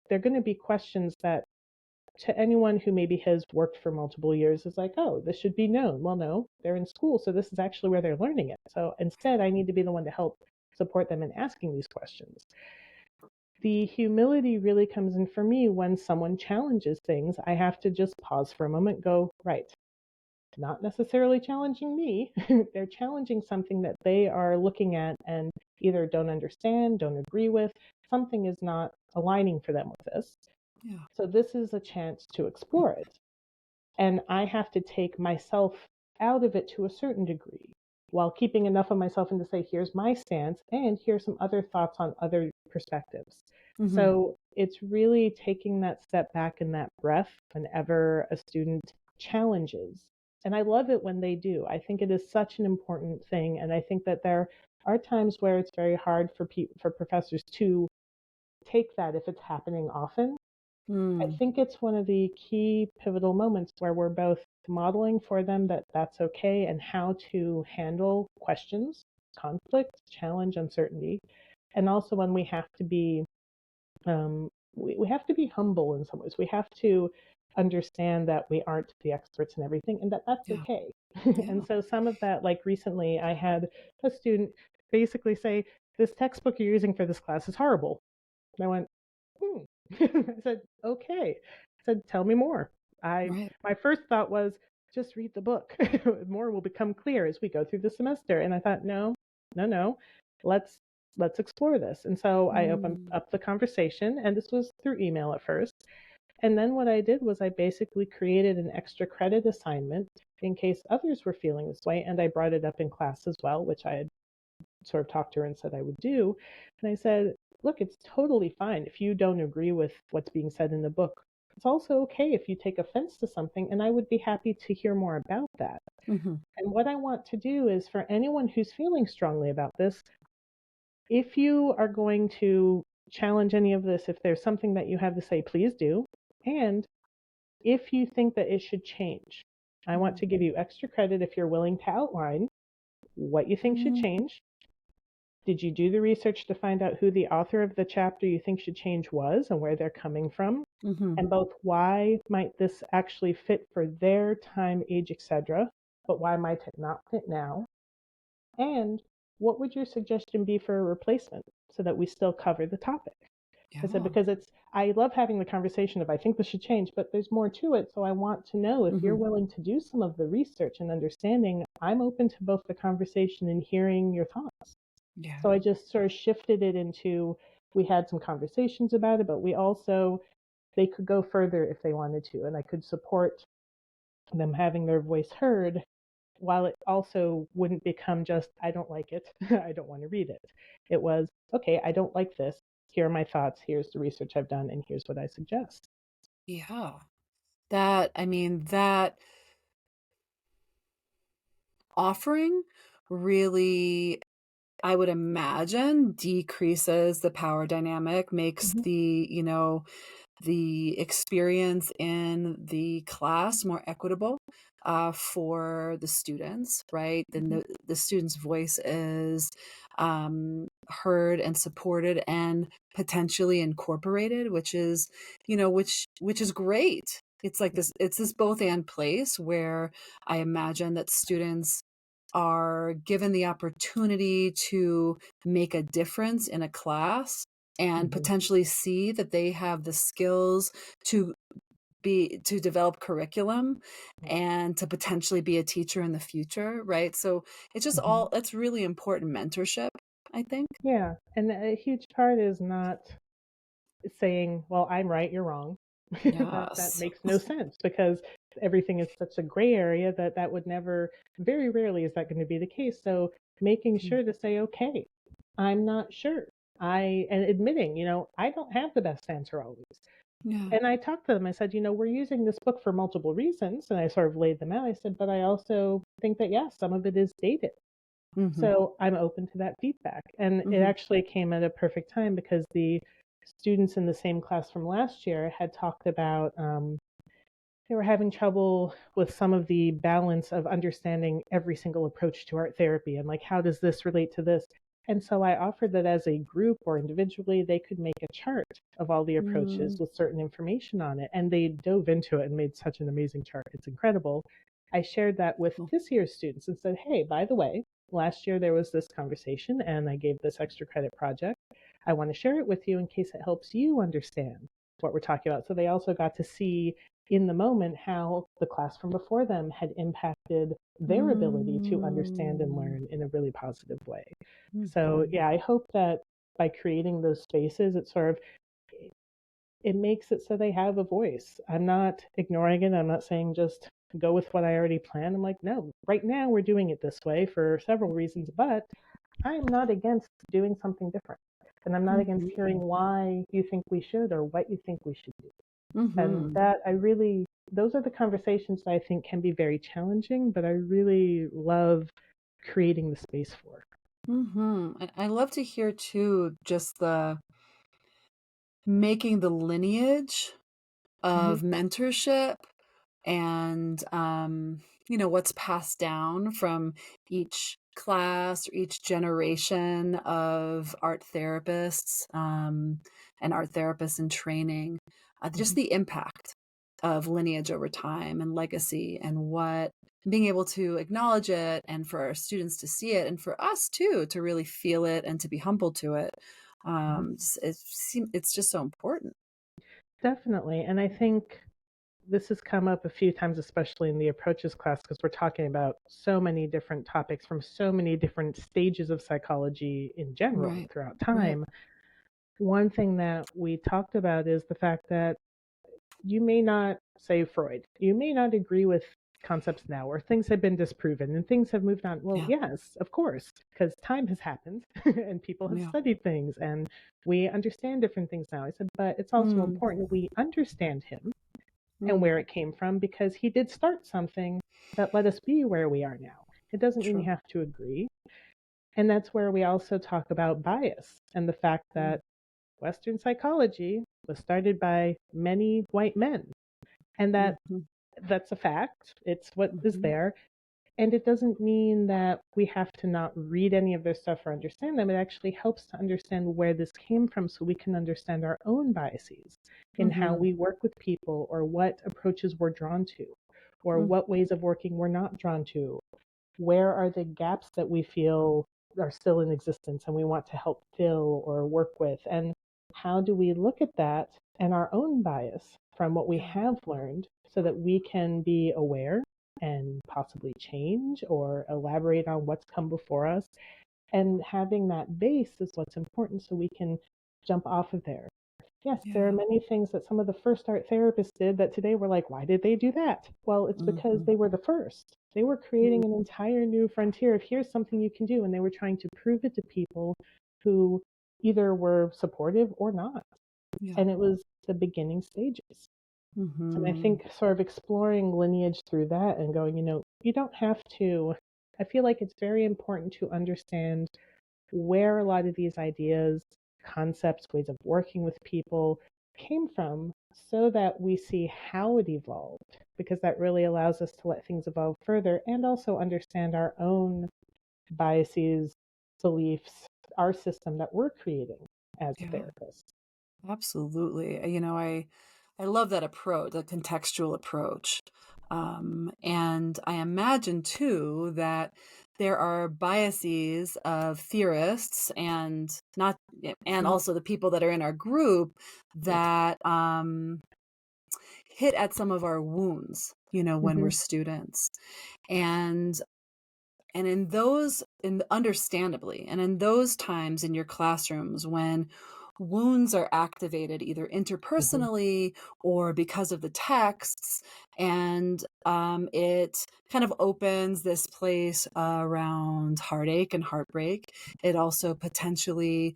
there are going to be questions that to anyone who maybe has worked for multiple years is like, oh, this should be known. Well, no, they're in school, so this is actually where they're learning it. So instead, I need to be the one to help support them in asking these questions. The humility really comes in for me when someone challenges things. I have to just pause for a moment, go, right, not necessarily challenging me. They're challenging something that they are looking at and either don't understand, don't agree with. Something is not aligning for them with this. Yeah. So this is a chance to explore it. And I have to take myself out of it to a certain degree while keeping enough of myself in to say, here's my stance and here's some other thoughts on other perspectives. Mm-hmm. So it's really taking that step back and that breath whenever a student challenges. And I love it when they do. I think it is such an important thing. And I think that there are times where it's very hard for professors to take that if it's happening often. I think it's one of the key pivotal moments where we're both modeling for them that that's okay and how to handle questions, conflict, challenge, uncertainty. And also when we have to be we have to be humble in some ways. We have to understand that we aren't the experts in everything and that that's Yeah. okay. Yeah. And so some of that, like recently I had a student basically say, this textbook you're using for this class is horrible. And I went, I said, okay. I said, tell me more. Right. My first thought was, just read the book. More will become clear as we go through the semester. And I thought, no. Let's explore this. And so I opened up the conversation, and this was through email at first. And then what I did was I basically created an extra credit assignment in case others were feeling this way. And I brought it up in class as well, which I had sort of talked to her and said I would do. And I said, look, it's totally fine if you don't agree with what's being said in the book. It's also okay if you take offense to something, and I would be happy to hear more about that. Mm-hmm. And what I want to do is for anyone who's feeling strongly about this, if you are going to challenge any of this, if there's something that you have to say, please do. And if you think that it should change, I want to give you extra credit if you're willing to outline what you think should change. Did you do the research to find out who the author of the chapter you think should change was and where they're coming from? And both why might this actually fit for their time, age, etc., but why might it not fit now? And what would your suggestion be for a replacement so that we still cover the topic? Yeah. I said, because I love having the conversation of I think this should change, but there's more to it. So I want to know if you're willing to do some of the research and understanding. I'm open to both the conversation and hearing your thoughts. Yeah. So I just sort of shifted it into, we had some conversations about it, but they could go further if they wanted to, and I could support them having their voice heard while it also wouldn't become just, I don't like it, I don't want to read it. It was, okay, I don't like this. Here are my thoughts. Here's the research I've done, and here's what I suggest. Yeah. That offering really, I would imagine, decreases the power dynamic, makes the experience in the class more equitable for the students, right? Then the student's voice is heard and supported and potentially incorporated, which is great. It's like this, it's this both and place where I imagine that students are given the opportunity to make a difference in a class and potentially see that they have the skills to develop curriculum and to potentially be a teacher in the future, right? So it's just it's really important mentorship, I think. Yeah, and a huge part is not saying, well, I'm right, you're wrong. That makes no sense, because everything is such a gray area that would never, very rarely is that going to be the case. So making sure to say, okay, I'm not sure. And admitting, I don't have the best answer always. Yeah. And I talked to them. I said, we're using this book for multiple reasons. And I sort of laid them out. I said, but I also think that, yes, some of it is dated. So I'm open to that feedback. And it actually came at a perfect time, because the students in the same class from last year had talked about they were having trouble with some of the balance of understanding every single approach to art therapy and like, how does this relate to this? And so I offered that as a group or individually, they could make a chart of all the approaches with certain information on it. And they dove into it and made such an amazing chart. It's incredible. I shared that with this year's students and said, hey, by the way, last year there was this conversation and I gave this extra credit project. I want to share it with you in case it helps you understand what we're talking about. So they also got to see in the moment how the class from before them had impacted their ability to understand and learn in a really positive way. So yeah, I hope that by creating those spaces, it makes it so they have a voice. I'm not ignoring it. I'm not saying just go with what I already planned. I'm like, no, right now we're doing it this way for several reasons, but I'm not against doing something different. And I'm not against hearing why you think we should or what you think we should do. And that those are the conversations that I think can be very challenging, but I really love creating the space for. I love to hear too, just the making the lineage of mentorship and what's passed down from each class or each generation of art therapists and art therapists in training, just the impact of lineage over time and legacy and what being able to acknowledge it and for our students to see it and for us too to really feel it and to be humble to it. It's just so important. Definitely. And I think this has come up a few times, especially in the approaches class, because we're talking about so many different topics from so many different stages of psychology in general throughout time. One thing that we talked about is the fact that you may not, say Freud, you may not agree with concepts now, or things have been disproven and things have moved on. Well, yes, of course, because time has happened and people have studied things and we understand different things now. I said, but it's also important we understand him and where it came from, because he did start something that let us be where we are now. It doesn't mean you have to agree. And that's where we also talk about bias and the fact that Western psychology was started by many white men, and that's a fact. It's what is there. And it doesn't mean that we have to not read any of their stuff or understand them. It actually helps to understand where this came from so we can understand our own biases in how we work with people, or what approaches we're drawn to, or what ways of working we're not drawn to. Where are the gaps that we feel are still in existence and we want to help fill or work with? And how do we look at that and our own bias from what we have learned so that we can be aware and possibly change or elaborate on what's come before us? And having that base is what's important so we can jump off of there. Yes, there are many things that some of the first art therapists did that today we're like, why did they do that? Well, it's because they were the first. They were creating an entire new frontier of here's something you can do. And they were trying to prove it to people who either were supportive or not. And it was the beginning stages. And I think sort of exploring lineage through that and going, you don't have to. I feel like it's very important to understand where a lot of these ideas, concepts, ways of working with people came from, so that we see how it evolved, because that really allows us to let things evolve further and also understand our own biases, beliefs, our system that we're creating as therapists. Absolutely. I love that approach, the contextual approach. And I imagine too that there are biases of theorists and also the people that are in our group that hit at some of our wounds, when we're students. And understandably, and in those times in your classrooms when wounds are activated either interpersonally or because of the texts, and it kind of opens this place around heartache and heartbreak. It also potentially,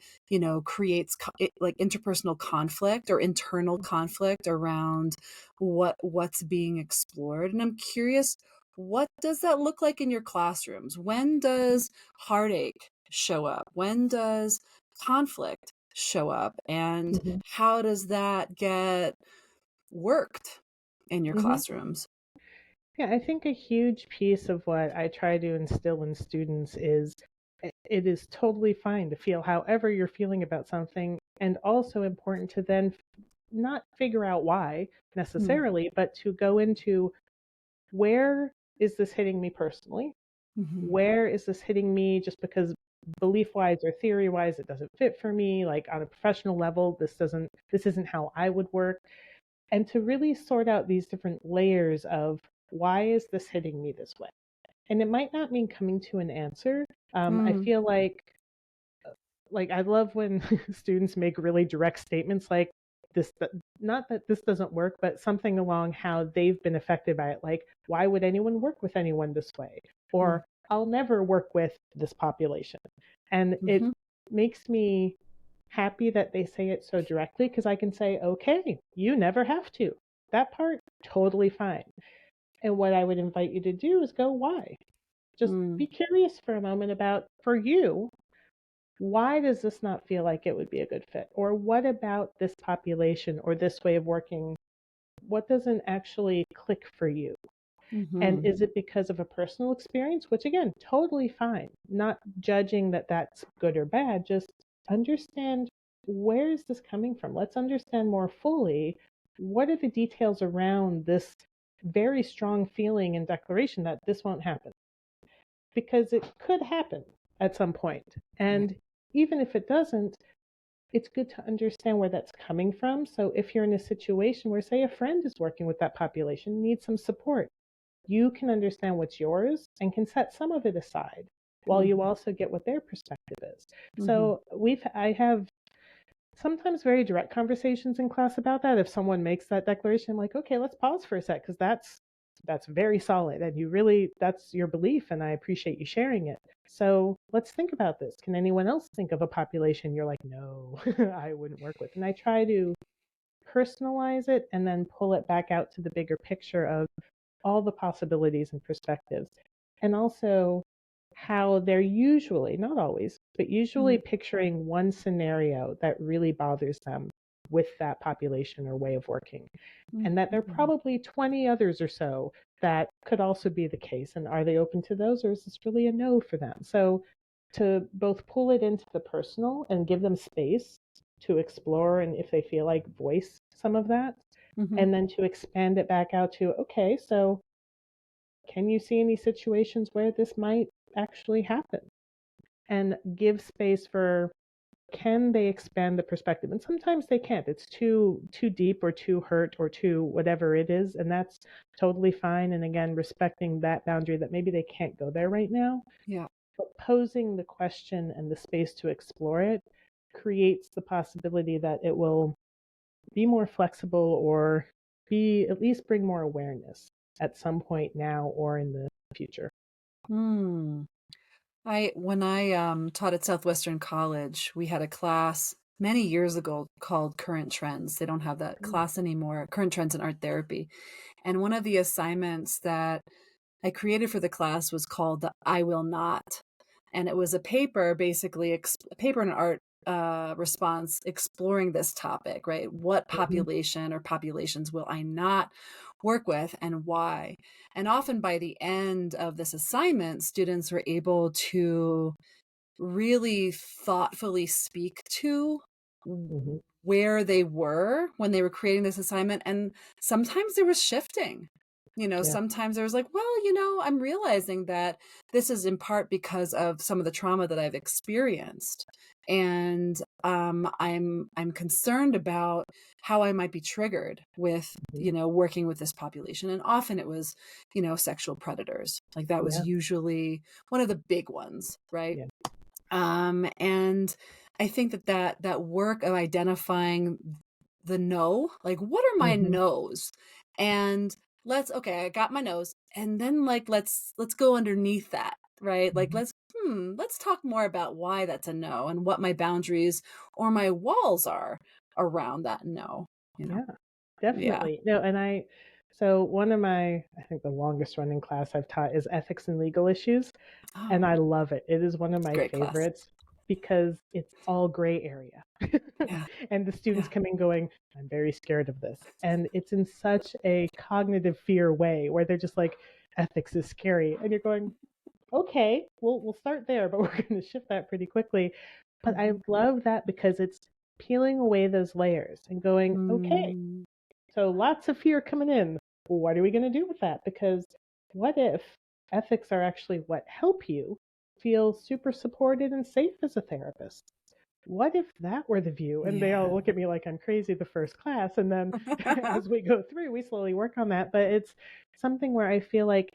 creates like interpersonal conflict or internal conflict around what's being explored. And I'm curious, what does that look like in your classrooms? When does heartache show up? When does conflict show up? And how does that get worked in your classrooms? Yeah, I think a huge piece of what I try to instill in students is it is totally fine to feel however you're feeling about something, and also important to then not figure out why necessarily, but to go into, where is this hitting me personally? Where is this hitting me just because belief wise or theory wise it doesn't fit for me? Like on a professional level, this isn't how I would work. And to really sort out these different layers of, why is this hitting me this way? And it might not mean coming to an answer. I feel like I love when students make really direct statements like this, not that this doesn't work, but something along how they've been affected by it. Like, why would anyone work with anyone this way? Or I'll never work with this population. And it makes me happy that they say it so directly, because I can say, okay, you never have to. That part, totally fine. And what I would invite you to do is go, why? Just be curious for a moment about, for you, why does this not feel like it would be a good fit? Or what about this population or this way of working, what doesn't actually click for you? And is it because of a personal experience? Which again, totally fine. Not judging that that's good or bad, just understand, where is this coming from? Let's understand more fully, what are the details around this very strong feeling and declaration that this won't happen? Because it could happen at some point. And even if it doesn't, it's good to understand where that's coming from. So if you're in a situation where, say, a friend is working with that population, needs some support, you can understand what's yours and can set some of it aside while you also get what their perspective is. So I have sometimes very direct conversations in class about that. If someone makes that declaration, I'm like, okay, let's pause for a sec, because that's very solid, and that's your belief, and I appreciate you sharing it. So let's think about this. Can anyone else think of a population you're like, no, I wouldn't work with? And I try to personalize it and then pull it back out to the bigger picture of all the possibilities and perspectives. And also how they're usually, not always, but usually picturing one scenario that really bothers them with that population or way of working. And that there are probably 20 others or so that could also be the case. And are they open to those, or is this really a no for them? So to both pull it into the personal and give them space to explore, and if they feel like, voice some of that, and then to expand it back out to, okay, so can you see any situations where this might actually happen? And give space for, can they expand the perspective? And sometimes they can't. It's too deep or too hurt or too whatever it is, and that's totally fine. And again, respecting that boundary that maybe they can't go there right now. Yeah. But posing the question and the space to explore it creates the possibility that it will be more flexible, or be, at least bring more awareness at some point now or in the future. When I taught at Southwestern College, we had a class many years ago called Current Trends. They don't have that class anymore, Current Trends in Art Therapy. And one of the assignments that I created for the class was called the I Will Not. And it was a paper, basically, a paper and art response exploring this topic, right? What population or populations will I not work with, and why? And often by the end of this assignment, students were able to really thoughtfully speak to where they were when they were creating this assignment. And sometimes there was shifting. Sometimes there was like, well, I'm realizing that this is in part because of some of the trauma that I've experienced. And I'm concerned about how I might be triggered with, working with this population. And often it was, sexual predators. Like that was usually one of the big ones, right? And I think that work of identifying the no, like what are my no's? And I got my nose, and then let's go underneath that, right? Like let's talk more about why that's a no, and what my boundaries or my walls are around that no. Yeah, definitely. No, and so one of I think the longest running class I've taught is ethics and legal issues. And I love it. It is one of my favorites because it's all gray area. And the students come in going, I'm very scared of this. And it's in such a cognitive fear way where they're just like, ethics is scary. And you're going, okay, we'll start there, but we're going to shift that pretty quickly. But I Mhm. love that because it's peeling away those layers and going, okay, Mm. so lots of fear coming in. What are we going to do with that? Because what if ethics are actually what help you feel super supported and safe as a therapist? What if that were the view? And they all Yeah. look at me like I'm crazy the first class. And then as we go through, we slowly work on that. But it's something where I feel like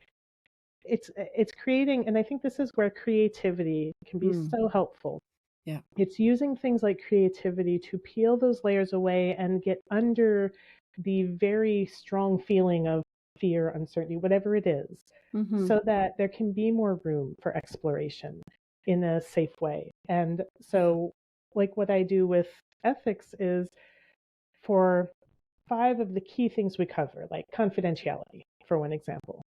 it's creating, and I think this is where creativity can be Mm. so helpful. Yeah. It's using things like creativity to peel those layers away and get under the very strong feeling of fear, uncertainty, whatever it is, Mhm. so that there can be more room for exploration in a safe way. And Yeah. so, like what I do with ethics is for 5 of the key things we cover, like confidentiality, for one example.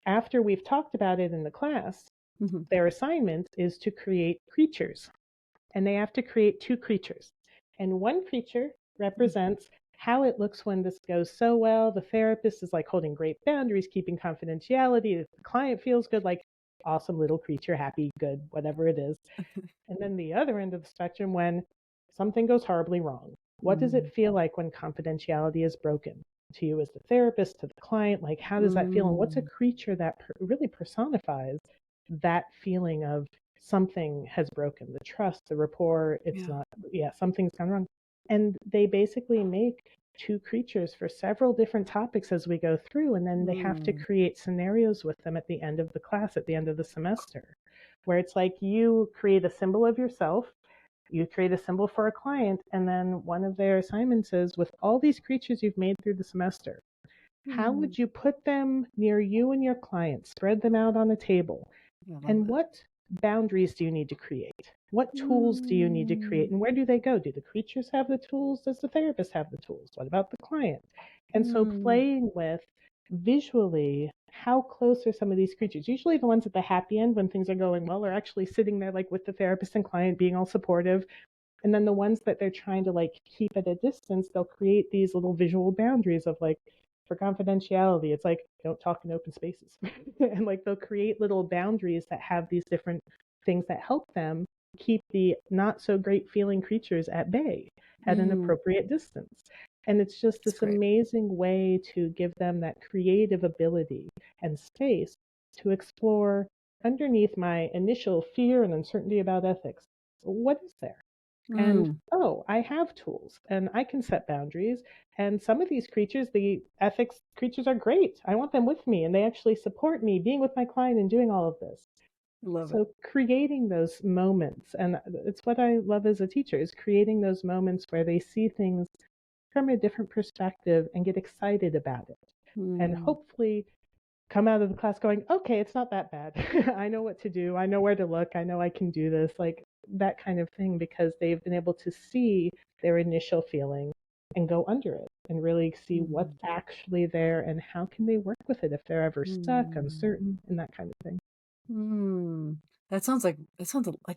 After we've talked about it in the class, Mhm. their assignment is to create creatures, and they have to create 2 creatures. And one creature Mm. represents how it looks when this goes so well. The therapist is like holding great boundaries, keeping confidentiality. The client feels good, like awesome little creature, happy, good, whatever it is. And then the other end of the spectrum, when something goes horribly wrong, what does Mm. it feel like when confidentiality is broken? To you as the therapist, to the client, like how does that feel? And what's a Mm. creature that really personifies that feeling of something has broken, the trust, the rapport, it's Yeah. not, yeah, something's gone wrong. And they basically make 2 creatures for several different topics as we go through, and then they have to Mm. create scenarios with them at the end of the class, at the end of the semester, where it's like you create a symbol of yourself, you create a symbol for a client, and then one of their assignments is with all these creatures you've made through the semester, how Mm. would you put them near you and your client, spread them out on a table, I love and it. what boundaries do you need to create? What tools do you need to create? Mm. And where do they go? Do the creatures have the tools? Does the therapist have the tools? What about the client? And so Mm. playing with visually how close are some of these creatures. Usually the ones at the happy end when things are going well are actually sitting there like with the therapist and client being all supportive. And then the ones that they're trying to like keep at a distance, they'll create these little visual boundaries of like, for confidentiality, it's like don't talk in open spaces. And like they'll create little boundaries that have these different things that help them keep the not so great feeling creatures at bay at an Mm. appropriate distance. And it's just That's this great. amazing way to give them that creative ability and space to explore underneath my initial fear and uncertainty about ethics. What is there? And Mm. oh, I have tools and I can set boundaries. And some of these creatures, the ethics creatures, are great. I want them with me and they actually support me being with my client and doing all of this. Love it. So creating those moments, and it's what I love as a teacher, is creating those moments where they see things from a different perspective and get excited about it. And Mm. hopefully come out of the class going, okay, it's not that bad. I know what to do. I know where to look. I know I can do this. Like that kind of thing, because they've been able to see their initial feeling and go under it and really see what's Mm. actually there and how can they work with it if they're ever stuck, Mm. uncertain, and that kind of thing. Mm. That sounds like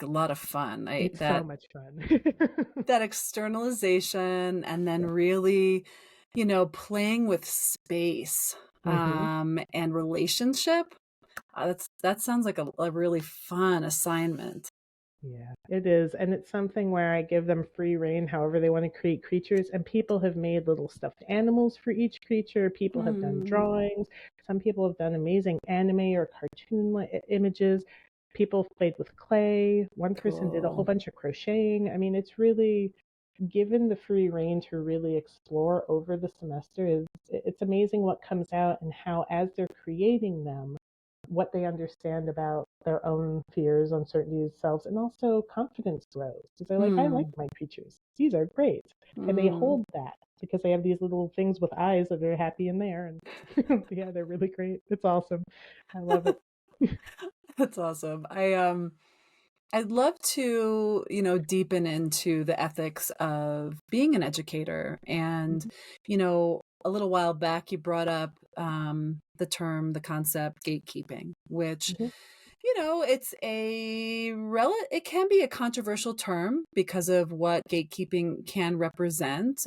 a lot of fun. I It's so that much fun. that externalization and then Yeah. really, playing with space Mm-hmm. and relationship. That sounds like a really fun assignment. Yeah, it is. And it's something where I give them free reign however they want to create creatures. And people have made little stuffed animals for each creature. People have done Mm. drawings. Some people have done amazing anime or cartoon images. People have played with clay. One person did a whole Cool. bunch of crocheting. I mean, it's really given the free reign to really explore over the semester. It's amazing what comes out and how, as they're creating them, what they understand about their own fears, uncertainties, selves, and also confidence grows. Because they're like, I like Mm. my creatures. These are great. And they Mm. hold that because they have these little things with eyes that are happy in there. And yeah, they're really great. It's awesome. I love it. That's awesome. I'd love to, deepen into the ethics of being an educator. And, Mhm. a little while back, you brought up the concept gatekeeping, which, Mhm. it can be a controversial term because of what gatekeeping can represent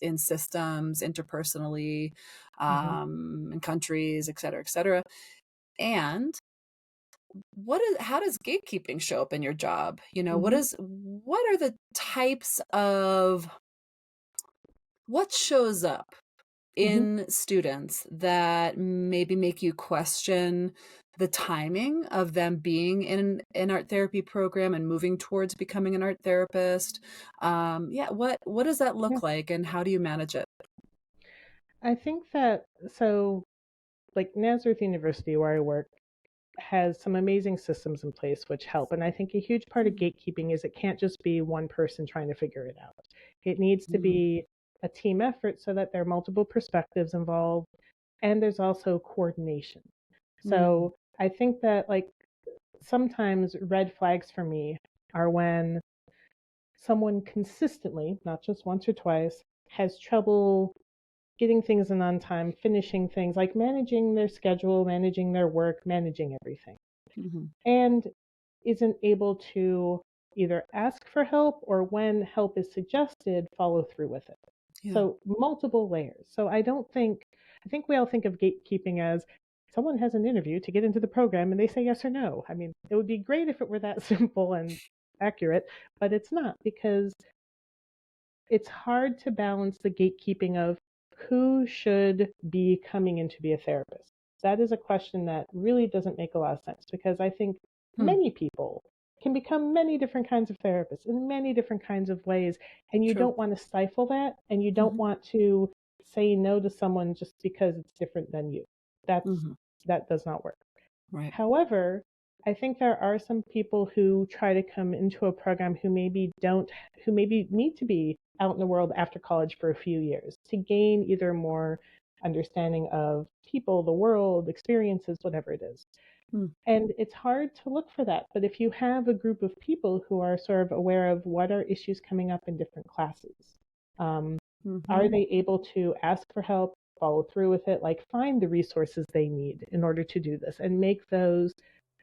in systems, interpersonally, Mhm. in countries, et cetera, et cetera. And how does gatekeeping show up in your job? You know, Mhm. what are the types of what shows up Mhm. in students that maybe make you question the timing of them being in an art therapy program and moving towards becoming an art therapist? Yeah, what does that Yeah. look like, and how do you manage it? I think that so like Nazareth University where I work has some amazing systems in place which help. And I think a huge part of gatekeeping is it can't just be one person trying to figure it out. It needs to Mm, be a team effort so that there are multiple perspectives involved and there's also coordination. mm, So I think that like sometimes red flags for me are when someone consistently, not just once or twice, has trouble getting things in on time, finishing things, like managing their schedule, managing their work, managing everything, mhm. and isn't able to either ask for help or when help is suggested, follow through with it. Yeah. So multiple layers. So I think we all think of gatekeeping as someone has an interview to get into the program and they say yes or no. I mean, it would be great if it were that simple and accurate, but it's not because it's hard to balance the gatekeeping of who should be coming in to be a therapist. That is a question that really doesn't make a lot of sense because I think Hmm. many people can become many different kinds of therapists in many different kinds of ways, and you True. don't want to stifle that, and you don't Hmm. want to say no to someone just because it's different than you. That's Hmm. that does not work. Right. However, I think there are some people who try to come into a program who maybe need to be out in the world after college for a few years to gain either more understanding of people, the world, experiences, whatever it is. Hmm. And it's hard to look for that. But if you have a group of people who are sort of aware of what are issues coming up in different classes, um, are Hmm. they able to ask for help, follow through with it, like find the resources they need in order to do this and make those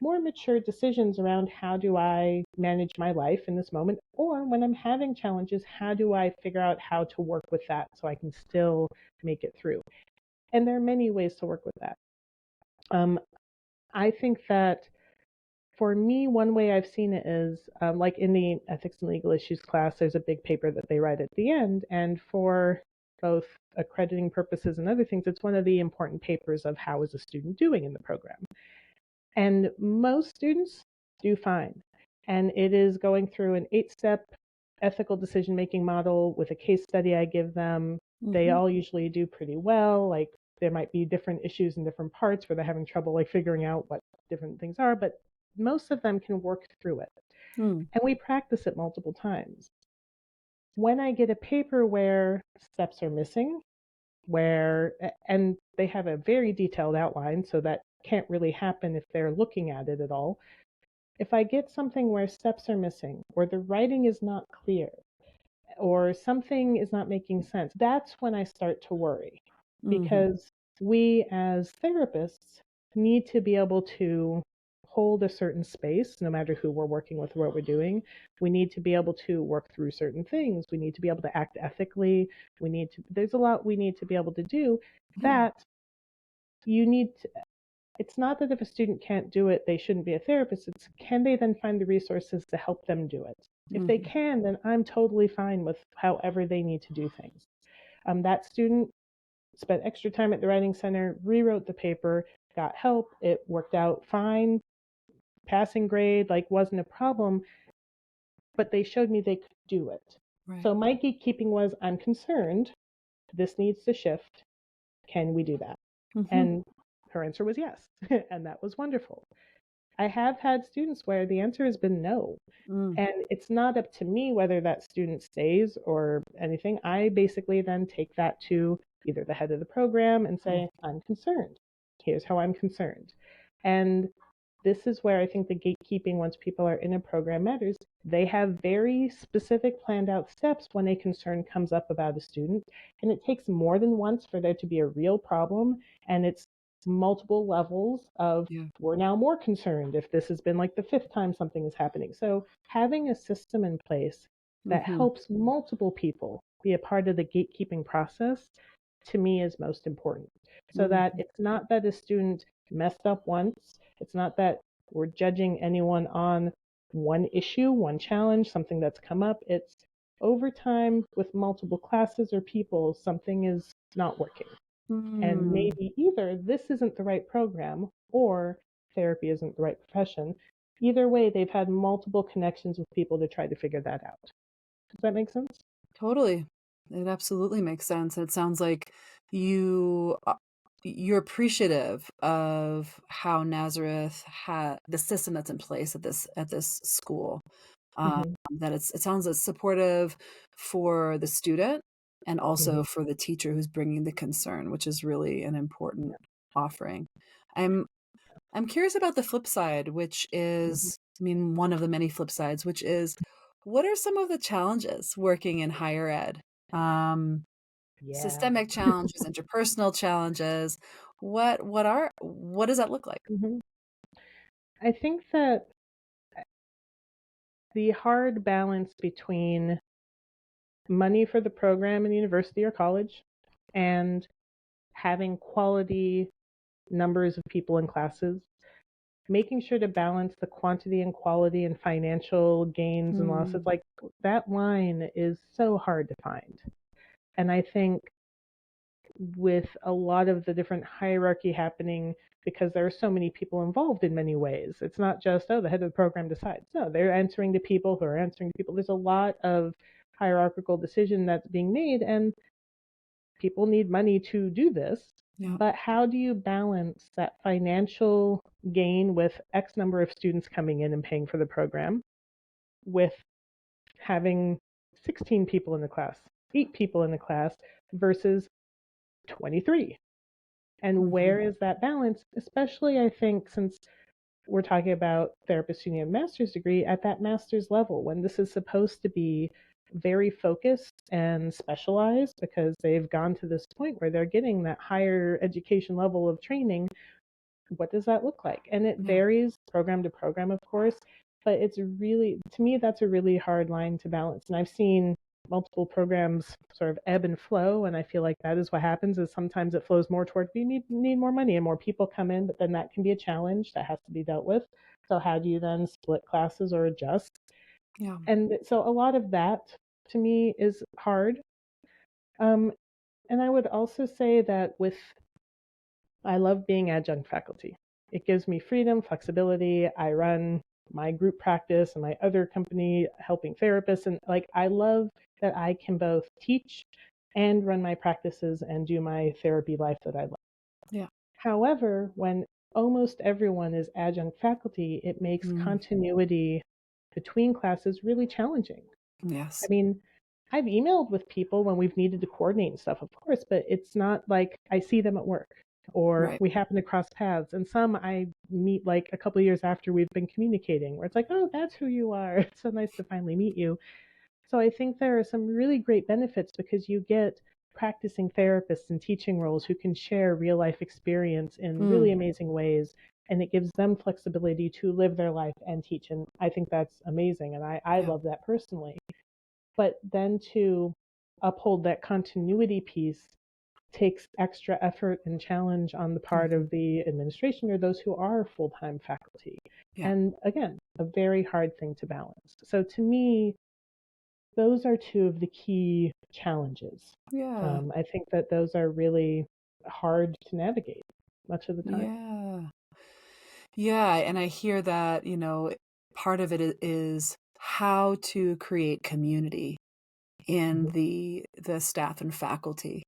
more mature decisions around how do I manage my life in this moment? Or when I'm having challenges, how do I figure out how to work with that so I can still make it through? And there are many ways to work with that. Um, I think that for me, one way I've seen it is like in the ethics and legal issues class, there's a big paper that they write at the end. And for both accrediting purposes and other things, it's one of the important papers of how is a student doing in the program. And most students do fine. And it is going through an 8-step ethical decision making model with a case study I give them. They Hmm. all usually do pretty well. Like there might be different issues in different parts where they're having trouble like figuring out what different things are, but most of them can work through it. Hmm. And we practice it multiple times. When I get a paper where steps are missing, and they have a very detailed outline, so that can't really happen if they're looking at it at all. If I get something where steps are missing, or the writing is not clear, or something is not making sense, that's when I start to worry. Hmm. Because we as therapists need to be able to hold a certain space no matter who we're working with or what we're doing. We need to be able to work through certain things. We need to be able to act ethically. There's a lot we need to be able to do Yeah. that you need to, it's not that if a student can't do it, they shouldn't be a therapist. It's can they then find the resources to help them do it? If they Hmm. can, then I'm totally fine with however they need to do things. That student spent extra time at the writing center, rewrote the paper, got help. It worked out fine, passing grade, like wasn't a problem, but they showed me they could do it. Right. So my gatekeeping was I'm concerned, this needs to shift. Can we do that? Hmm. And her answer was yes. And that was wonderful. I have had students where the answer has been no. Mm. And it's not up to me whether that student stays or anything. I basically then take that to either the head of the program and Mm. say, I'm concerned. Here's how I'm concerned. And this is where I think the gatekeeping, once people are in a program, matters. They have very specific planned out steps when a concern comes up about a student. And it takes more than once for there to be a real problem. And it's multiple levels of Yeah. we're now more concerned if this has been like the fifth time something is happening. So having a system in place that Hmm. helps multiple people be a part of the gatekeeping process to me is most important. So that Hmm. it's not that a student messed up once, it's not that we're judging anyone on one issue, one challenge, something that's come up. It's over time with multiple classes or people, something is not working. And maybe either this isn't the right program or therapy isn't the right profession. Either way, they've had multiple connections with people to try to figure that out. Does that make sense? Totally. It absolutely makes sense. It sounds like you're appreciative of how Nazareth had the system that's in place at this school. That it sounds it's supportive for the student and also for the teacher who's bringing the concern, which is really an important offering. I'm curious about the flip side, which is, I mean, one of the many flip sides, which is, what are some of the challenges working in higher ed? Systemic challenges, interpersonal challenges. What does that look like? I think that the hard balance between money for the program in university or college and having quality numbers of people in classes, making sure to balance the quantity and quality and financial gains and losses, like that line is so hard to find. And I think with a lot of the different hierarchy happening, because there are so many people involved in many ways, it's not just, oh, the head of the program decides. No, they're answering to people who are answering to people. There's a lot of hierarchical decision that's being made, and people need money to do this. Yeah. But how do you balance that financial gain with X number of students coming in and paying for the program with having 16 people in the class, 8 people in the class versus 23? And where is that balance? Especially, I think, since we're talking about therapists who need a master's degree at that master's level, when this is supposed to be very focused and specialized because they've gone to this point where they're getting that higher education level of training. What does that look like? And it varies program to program, of course, but it's really, to me, that's a really hard line to balance. And I've seen multiple programs sort of ebb and flow, and I feel like that is what happens, is sometimes it flows more toward we need more money and more people come in, but then that can be a challenge that has to be dealt with. So how do you then split classes or adjust? Yeah. And so a lot of that to me is hard. And I would also say that I love being adjunct faculty. It gives me freedom, flexibility. I run my group practice and my other company helping therapists. And like, I love that I can both teach and run my practices and do my therapy life that I love. Yeah. However, when almost everyone is adjunct faculty, it makes continuity between classes really challenging. Yes. I mean, I've emailed with people when we've needed to coordinate and stuff, of course, but it's not like I see them at work or we happen to cross paths. And some I meet like a couple of years after we've been communicating, where it's like, oh, that's who you are. It's so nice to finally meet you. So I think there are some really great benefits because you get practicing therapists and teaching roles who can share real life experience in really amazing ways. And it gives them flexibility to live their life and teach. And I think that's amazing. And I love that personally. But then to uphold that continuity piece takes extra effort and challenge on the part of the administration or those who are full-time faculty. Yeah. And again, a very hard thing to balance. So to me, those are two of the key challenges. Yeah. I think that those are really hard to navigate much of the time. Yeah. Yeah. And I hear that, part of it is how to create community in the staff and faculty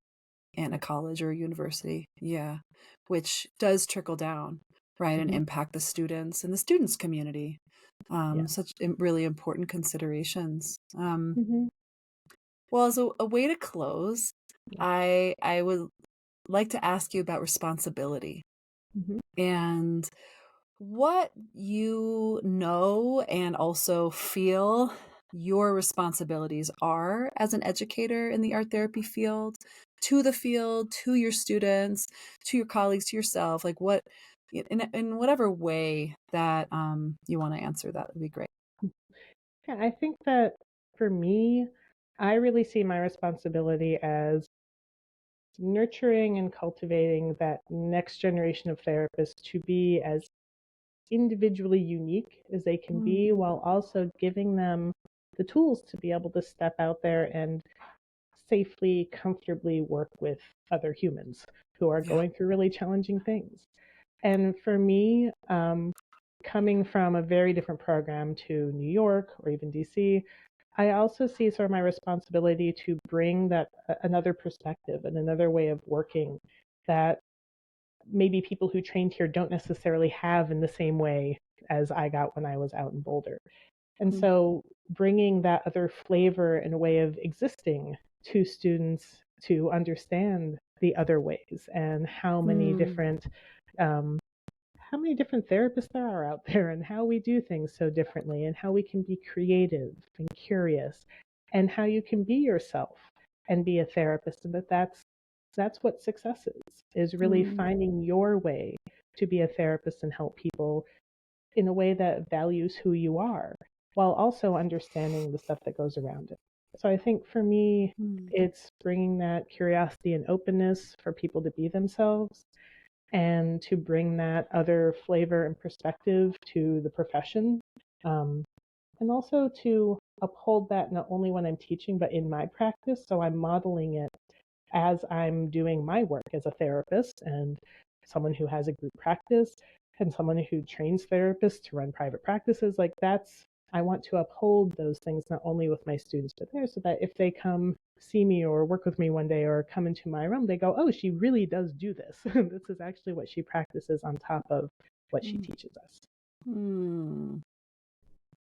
in a college or a university. Yeah. Which does trickle down, right, and impact the students and the students community. Such really important considerations. Well, as a way to close, I would like to ask you about responsibility and what you know and also feel your responsibilities are as an educator in the art therapy field, to your students, to your colleagues, to yourself, like what, in whatever way that you want to answer, that would be great. Yeah, I think that for me, I really see my responsibility as nurturing and cultivating that next generation of therapists to be as individually unique as they can be, while also giving them the tools to be able to step out there and safely, comfortably work with other humans who are going through really challenging things. And for me, coming from a very different program to New York or even DC, I also see sort of my responsibility to bring that another perspective and another way of working that maybe people who trained here don't necessarily have in the same way as I got when I was out in Boulder. And so bringing that other flavor and way of existing to students to understand the other ways and how many different therapists there are out there, and how we do things so differently, and how we can be creative and curious, and how you can be yourself and be a therapist, and that's what success is really finding your way to be a therapist and help people in a way that values who you are, while also understanding the stuff that goes around it. So I think for me, it's bringing that curiosity and openness for people to be themselves, and to bring that other flavor and perspective to the profession, and also to uphold that not only when I'm teaching, but in my practice. So I'm modeling it as I'm doing my work as a therapist and someone who has a group practice and someone who trains therapists to run private practices. Like I want to uphold those things not only with my students, but there, so that if they come see me or work with me one day or come into my room, they go, oh, she really does do this. This is actually what she practices on top of what she teaches us.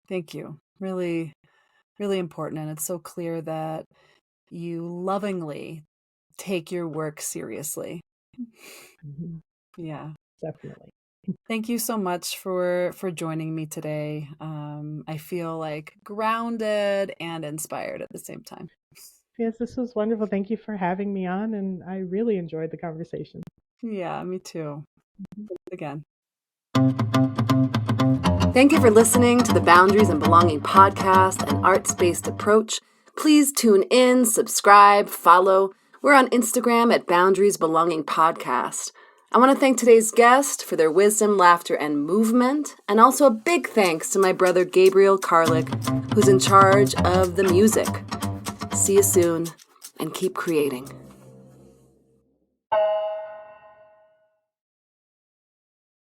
Thank you. Really, really important. And it's so clear that you lovingly take your work seriously. Yeah. Definitely. Thank you so much for joining me today. I feel like grounded and inspired at the same time. Yes, this was wonderful. Thank you for having me on, and I really enjoyed the conversation. Yeah, me too. Again. Thank you for listening to the Boundaries and Belonging podcast, an arts-based approach. Please tune in, subscribe, follow. We're on Instagram at Boundaries Belonging Podcast. I want to thank today's guest for their wisdom, laughter, and movement, and also a big thanks to my brother Gabriel Karlik, who's in charge of the music. See you soon, and keep creating.